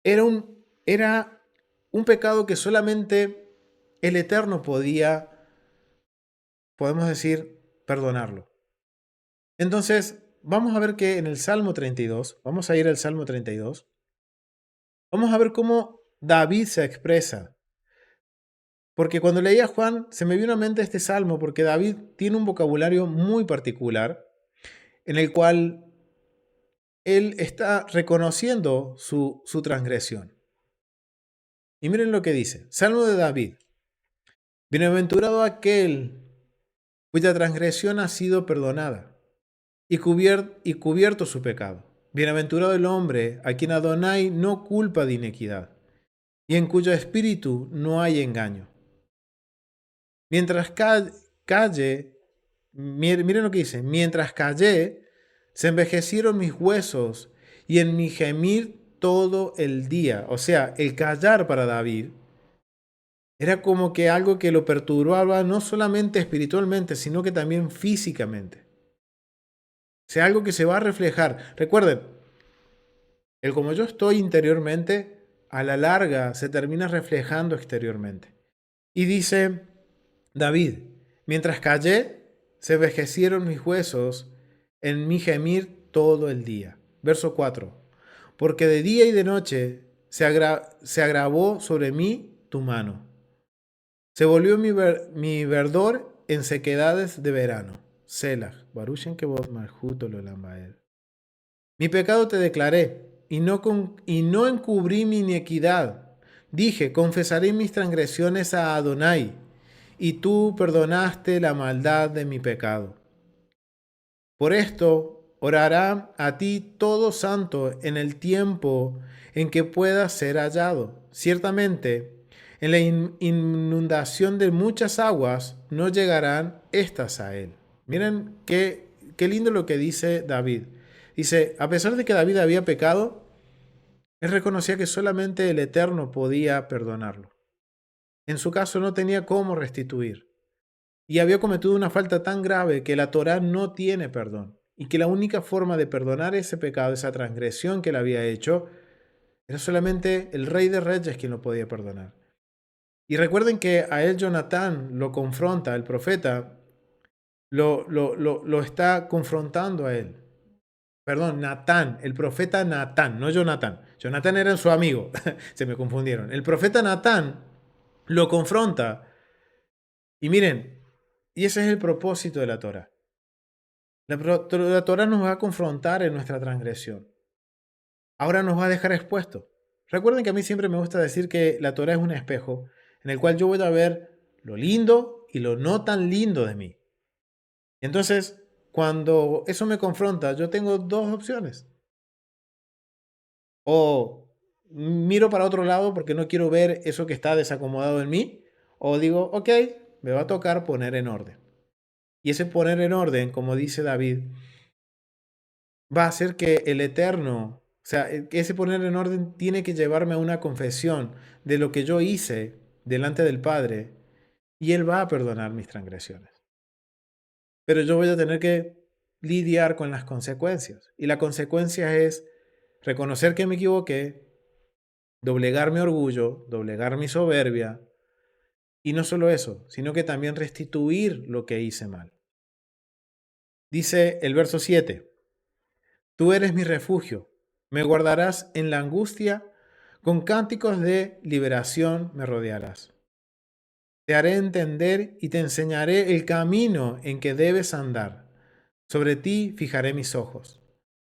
Era un pecado que solamente el Eterno podía, podemos decir, perdonarlo. Entonces, vamos a ver que en el Salmo 32, vamos a ir al Salmo 32, vamos a ver cómo David se expresa. Porque cuando leía Juan, se me vino a mente este salmo, porque David tiene un vocabulario muy particular, en el cual él está reconociendo su transgresión. Y miren lo que dice, Salmo de David. Bienaventurado aquel cuya transgresión ha sido perdonada y cubierto su pecado. Bienaventurado el hombre a quien Adonai no culpa de iniquidad y en cuyo espíritu no hay engaño. Mientras miren lo que dice, mientras callé, se envejecieron mis huesos y en mi gemir todo el día. O sea, el callar para David era como que algo que lo perturbaba no solamente espiritualmente, sino que también físicamente. O sea, algo que se va a reflejar. Recuerden, el como yo estoy interiormente, a la larga se termina reflejando exteriormente. Y dice David, mientras callé, se envejecieron mis huesos en mi gemir todo el día. Verso 4. Porque de día y de noche se agravó sobre mí tu mano. Se volvió mi verdor en sequedades de verano. Selah, Baruch que vos maljuto lo lambael. Mi pecado te declaré, y no encubrí mi iniquidad. Dije, confesaré mis transgresiones a Adonai, y tú perdonaste la maldad de mi pecado. Por esto orará a ti todo santo en el tiempo en que pueda ser hallado. Ciertamente, en la inundación de muchas aguas no llegarán estas a él. Miren qué lindo lo que dice David. Dice, a pesar de que David había pecado, él reconocía que solamente el Eterno podía perdonarlo. En su caso no tenía cómo restituir. Y había cometido una falta tan grave que la Torá no tiene perdón. Y que la única forma de perdonar ese pecado, esa transgresión que él había hecho, era solamente el Rey de Reyes quien lo podía perdonar. Y recuerden que a él Jonatán lo confronta, el profeta lo está confrontando a él. Perdón, Natán, el profeta Natán, no Jonatán. Jonatán era su amigo, se me confundieron. El profeta Natán lo confronta. Y miren, y ese es el propósito de la Torah. La Torah nos va a confrontar en nuestra transgresión. Ahora nos va a dejar expuestos. Recuerden que a mí siempre me gusta decir que la Torah es un espejo en el cual yo voy a ver lo lindo y lo no tan lindo de mí. Entonces, cuando eso me confronta, yo tengo dos opciones. O miro para otro lado porque no quiero ver eso que está desacomodado en mí, o digo, ok, me va a tocar poner en orden. Y ese poner en orden, como dice David, va a hacer que el Eterno, o sea, ese poner en orden tiene que llevarme a una confesión de lo que yo hice delante del Padre, y Él va a perdonar mis transgresiones. Pero yo voy a tener que lidiar con las consecuencias. Y la consecuencia es reconocer que me equivoqué, doblegar mi orgullo, doblegar mi soberbia, y no solo eso, sino que también restituir lo que hice mal. Dice el verso 7, tú eres mi refugio, me guardarás en la angustia, con cánticos de liberación me rodearás. Te haré entender y te enseñaré el camino en que debes andar. Sobre ti fijaré mis ojos.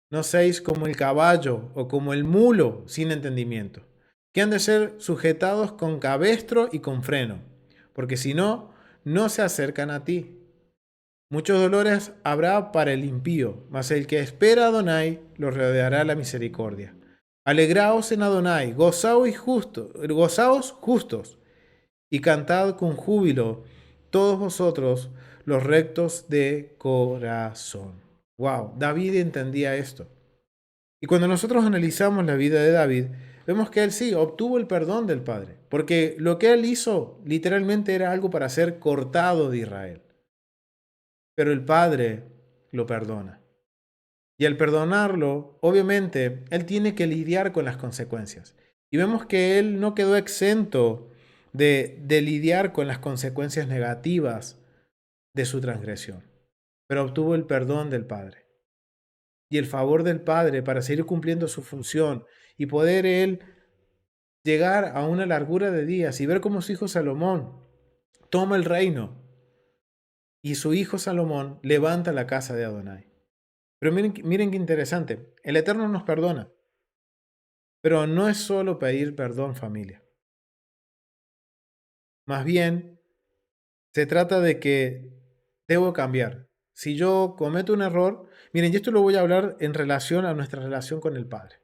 No seáis como el caballo o como el mulo sin entendimiento, que han de ser sujetados con cabestro y con freno, porque si no, no se acercan a ti. Muchos dolores habrá para el impío, mas el que espera a Adonai lo rodeará la misericordia. Alegraos en Adonai, gozaos justos, y cantad con júbilo todos vosotros los rectos de corazón. Wow, David entendía esto. Y cuando nosotros analizamos la vida de David, vemos que él sí obtuvo el perdón del Padre, porque lo que él hizo literalmente era algo para ser cortado de Israel. Pero el Padre lo perdona. Y al perdonarlo, obviamente, él tiene que lidiar con las consecuencias. Y vemos que él no quedó exento de lidiar con las consecuencias negativas de su transgresión, pero obtuvo el perdón del Padre y el favor del Padre para seguir cumpliendo su función y poder él llegar a una largura de días y ver cómo su hijo Salomón toma el reino y su hijo Salomón levanta la casa de Adonai. Pero miren qué interesante, el Eterno nos perdona, pero no es solo pedir perdón, familia. Más bien, se trata de que debo cambiar. Si yo cometo un error, miren, y esto lo voy a hablar en relación a nuestra relación con el Padre.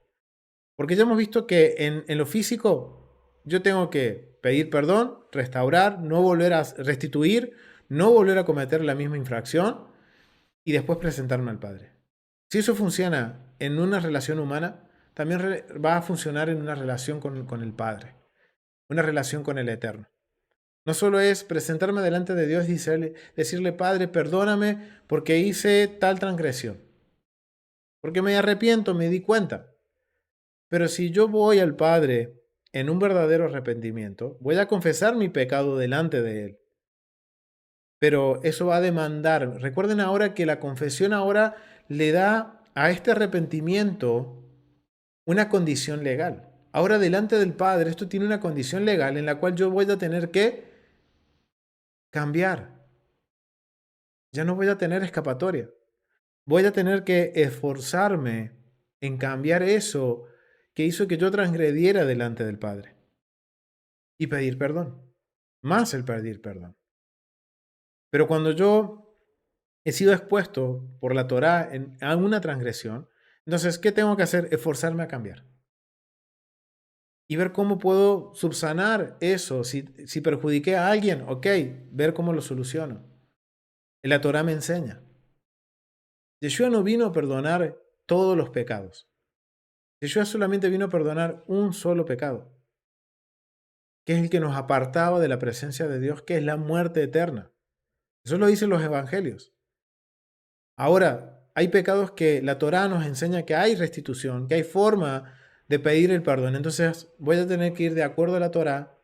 Porque ya hemos visto que en lo físico yo tengo que pedir perdón, restaurar, no volver a restituir, no volver a cometer la misma infracción y después presentarme al Padre. Si eso funciona en una relación humana, también va a funcionar en una relación con el Padre, una relación con el Eterno. No solo es presentarme delante de Dios y decirle, Padre, perdóname porque hice tal transgresión. Porque me arrepiento, me di cuenta. Pero si yo voy al Padre en un verdadero arrepentimiento, voy a confesar mi pecado delante de Él. Pero eso va a demandar. Recuerden ahora que la confesión ahora le da a este arrepentimiento una condición legal. Ahora delante del Padre esto tiene una condición legal en la cual yo voy a tener que cambiar. Ya no voy a tener escapatoria. Voy a tener que esforzarme en cambiar eso que hizo que yo transgrediera delante del Padre y pedir perdón, más el pedir perdón. Pero cuando yo he sido expuesto por la Torá a una transgresión, entonces, ¿qué tengo que hacer? Esforzarme a cambiar y ver cómo puedo subsanar eso. Si perjudiqué a alguien, ok, ver cómo lo soluciono. La Torá me enseña. Yeshua no vino a perdonar todos los pecados. Yeshua solamente vino a perdonar un solo pecado, que es el que nos apartaba de la presencia de Dios, que es la muerte eterna. Eso lo dicen los evangelios. Ahora, hay pecados que la Torá nos enseña que hay restitución, que hay forma de pedir el perdón. Entonces voy a tener que ir de acuerdo a la Torá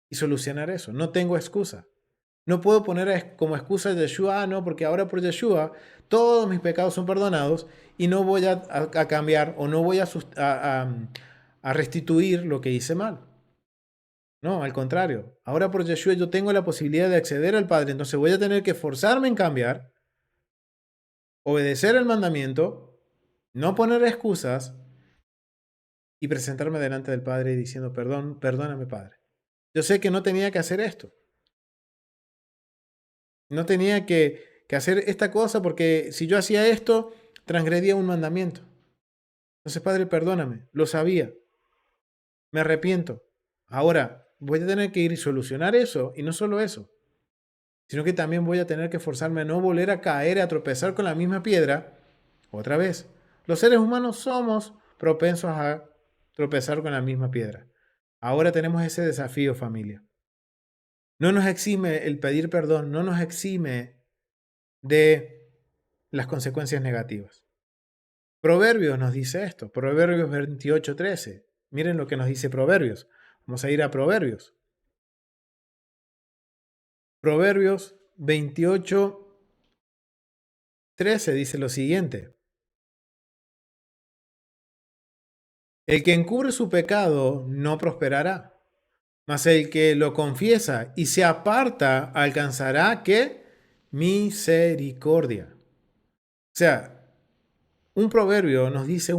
y solucionar eso. No tengo excusa. No puedo poner como excusa a Yeshua, no, porque ahora por Yeshua todos mis pecados son perdonados y no voy a cambiar o no voy a restituir lo que hice mal. No, al contrario. Ahora por Yeshua yo tengo la posibilidad de acceder al Padre, entonces voy a tener que esforzarme en cambiar, obedecer el mandamiento, no poner excusas y presentarme delante del Padre diciendo, perdón, perdóname, Padre. Yo sé que no tenía que hacer esto. No tenía que hacer esta cosa porque si yo hacía esto, transgredía un mandamiento. Entonces, Padre, perdóname, lo sabía, me arrepiento. Ahora voy a tener que ir y solucionar eso, y no solo eso, sino que también voy a tener que forzarme a no volver a caer, a tropezar con la misma piedra otra vez. Los seres humanos somos propensos a tropezar con la misma piedra. Ahora tenemos ese desafío, familia. No nos exime el pedir perdón, no nos exime de las consecuencias negativas. Proverbios nos dice esto, Proverbios 28:13. Miren lo que nos dice Proverbios. Vamos a ir a Proverbios. Proverbios 28:13 dice lo siguiente. El que encubre su pecado no prosperará, mas el que lo confiesa y se aparta alcanzará ¿qué? Misericordia. O sea, un proverbio nos dice,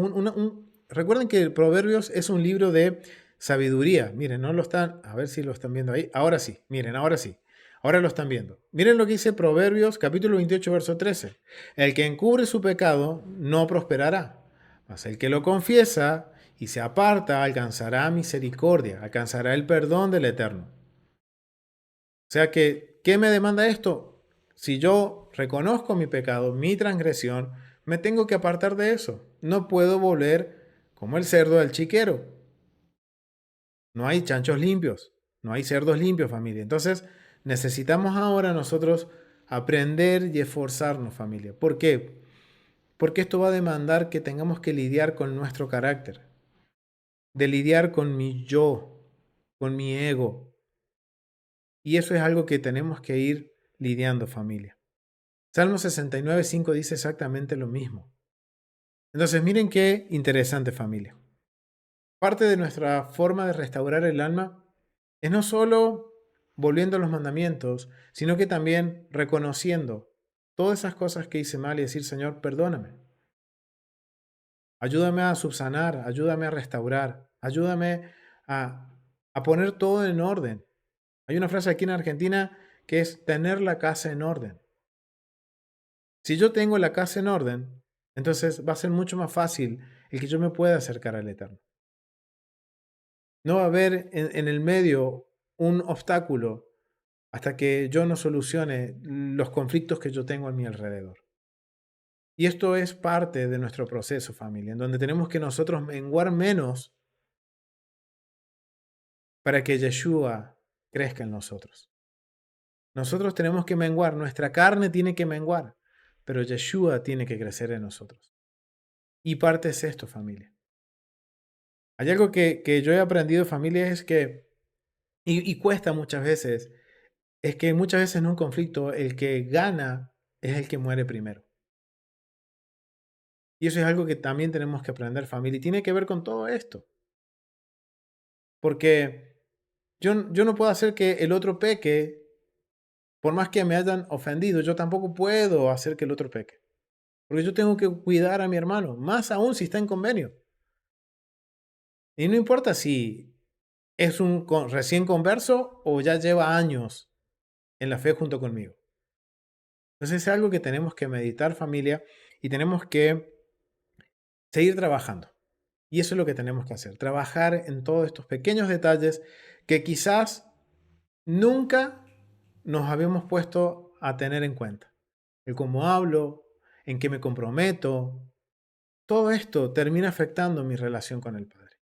recuerden que Proverbios es un libro de sabiduría. Miren, no lo están, a ver si lo están viendo ahí. Ahora sí, miren, ahora sí. Ahora lo están viendo. Miren lo que dice Proverbios capítulo 28, verso 13. El que encubre su pecado no prosperará, mas el que lo confiesa y se aparta alcanzará misericordia, alcanzará el perdón del Eterno. O sea que, ¿qué me demanda esto? Si yo reconozco mi pecado, mi transgresión, me tengo que apartar de eso. No puedo volver como el cerdo del chiquero. No hay chanchos limpios, no hay cerdos limpios, familia. Entonces, necesitamos ahora nosotros aprender y esforzarnos, familia. ¿Por qué? Porque esto va a demandar que tengamos que lidiar con nuestro carácter, de lidiar con mi yo, con mi ego. Y eso es algo que tenemos que ir lidiando, familia. Salmo 69:5 dice exactamente lo mismo. Entonces, miren qué interesante, familia. Parte de nuestra forma de restaurar el alma es no solo volviendo a los mandamientos, sino que también reconociendo todas esas cosas que hice mal y decir, Señor, perdóname. Ayúdame a subsanar, ayúdame a restaurar, ayúdame a, a poner todo en orden. Hay una frase aquí en Argentina que es tener la casa en orden. Si yo tengo la casa en orden, entonces va a ser mucho más fácil el que yo me pueda acercar al Eterno. No va a haber en el medio un obstáculo hasta que yo no solucione los conflictos que yo tengo a mi alrededor. Y esto es parte de nuestro proceso, familia, en donde tenemos que nosotros menguar menos para que Yeshua crezca en nosotros. Nosotros tenemos que menguar, nuestra carne tiene que menguar, pero Yeshua tiene que crecer en nosotros. Y parte es esto, familia. Hay algo que yo he aprendido, familia, es que, y cuesta muchas veces, es que muchas veces en un conflicto el que gana es el que muere primero. Y eso es algo que también tenemos que aprender, familia, y tiene que ver con todo esto. Porque yo no puedo hacer que el otro peque, por más que me hayan ofendido, yo tampoco puedo hacer que el otro peque. Porque yo tengo que cuidar a mi hermano, más aún si está en convenio. Y no importa si es un recién converso o ya lleva años en la fe junto conmigo. Entonces es algo que tenemos que meditar, familia, y tenemos que seguir trabajando. Y eso es lo que tenemos que hacer, trabajar en todos estos pequeños detalles que quizás nunca nos habíamos puesto a tener en cuenta. El cómo hablo, en qué me comprometo, todo esto termina afectando mi relación con el Padre.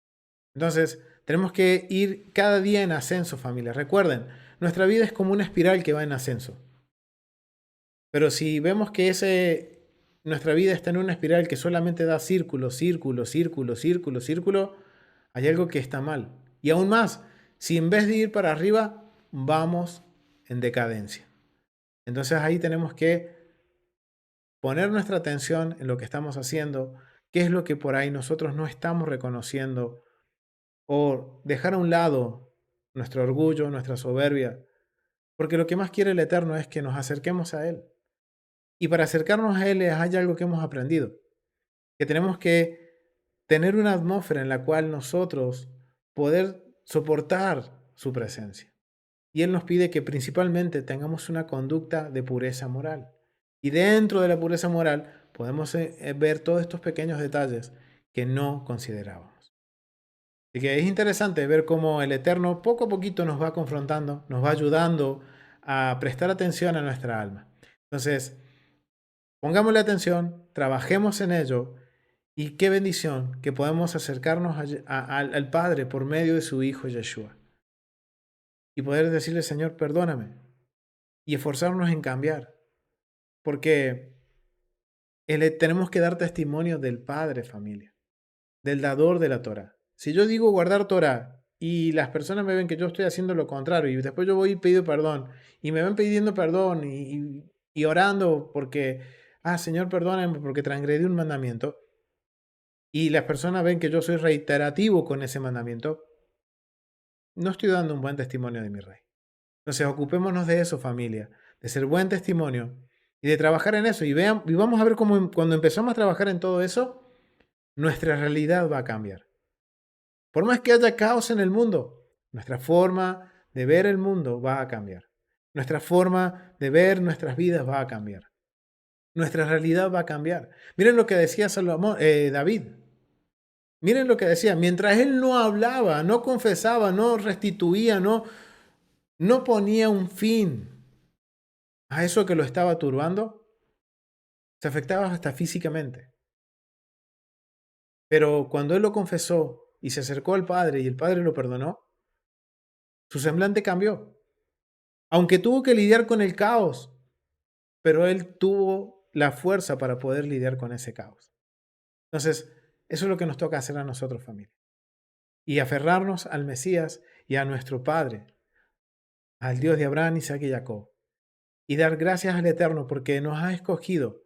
Entonces, tenemos que ir cada día en ascenso, familia. Recuerden, nuestra vida es como una espiral que va en ascenso. Pero si vemos que nuestra vida está en una espiral que solamente da círculo, círculo, círculo, círculo, círculo, hay algo que está mal. Y aún más, si en vez de ir para arriba, vamos en decadencia. Entonces ahí tenemos que poner nuestra atención en lo que estamos haciendo, qué es lo que por ahí nosotros no estamos reconociendo, o dejar a un lado nuestro orgullo, nuestra soberbia, porque lo que más quiere el Eterno es que nos acerquemos a Él. Y para acercarnos a Él hay algo que hemos aprendido, que tenemos que tener una atmósfera en la cual nosotros poder soportar su presencia. Y Él nos pide que principalmente tengamos una conducta de pureza moral. Y dentro de la pureza moral podemos ver todos estos pequeños detalles que no considerábamos. Así que es interesante ver cómo el Eterno poco a poquito nos va confrontando, nos va ayudando a prestar atención a nuestra alma. Entonces, pongámosle atención, trabajemos en ello y qué bendición que podemos acercarnos al Padre por medio de su Hijo Yeshua y poder decirle, Señor, perdóname y esforzarnos en cambiar, porque tenemos que dar testimonio del Padre, familia, del dador de la Torah. Si yo digo guardar Torah y las personas me ven que yo estoy haciendo lo contrario y después yo voy y pido perdón y me ven pidiendo perdón y orando porque, Señor, perdóname porque transgredí un mandamiento y las personas ven que yo soy reiterativo con ese mandamiento, no estoy dando un buen testimonio de mi Rey. Entonces ocupémonos de eso, familia, de ser buen testimonio y de trabajar en eso. Y vamos a ver cómo cuando empezamos a trabajar en todo eso, nuestra realidad va a cambiar. Por más que haya caos en el mundo, nuestra forma de ver el mundo va a cambiar. Nuestra forma de ver nuestras vidas va a cambiar. Nuestra realidad va a cambiar. Miren lo que decía David. Miren lo que decía. Mientras él no hablaba, no confesaba, no restituía, no ponía un fin a eso que lo estaba turbando, se afectaba hasta físicamente. Pero cuando él lo confesó y se acercó al Padre y el Padre lo perdonó, su semblante cambió. Aunque tuvo que lidiar con el caos, pero él tuvo la fuerza para poder lidiar con ese caos. Entonces, eso es lo que nos toca hacer a nosotros, familia. Y aferrarnos al Mesías y a nuestro Padre, al Dios de Abraham, Isaac y Jacob. Y dar gracias al Eterno porque nos ha escogido.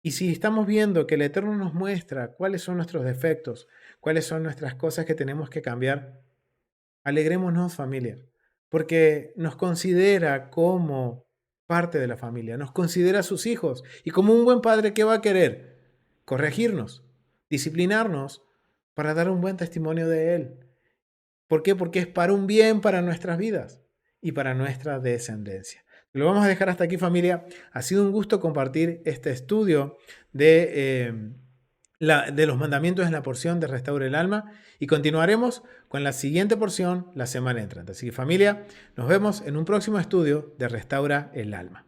Y si estamos viendo que el Eterno nos muestra cuáles son nuestros defectos, cuáles son nuestras cosas que tenemos que cambiar, alegrémonos, familia, porque nos considera como parte de la familia, nos considera sus hijos. Y como un buen padre, ¿qué va a querer? Corregirnos, disciplinarnos para dar un buen testimonio de Él. ¿Por qué? Porque es para un bien para nuestras vidas y para nuestra descendencia. Lo vamos a dejar hasta aquí, familia. Ha sido un gusto compartir este estudio de los mandamientos en la porción de Restaura el Alma y continuaremos con la siguiente porción la semana entrante. Así que, familia, nos vemos en un próximo estudio de Restaura el Alma.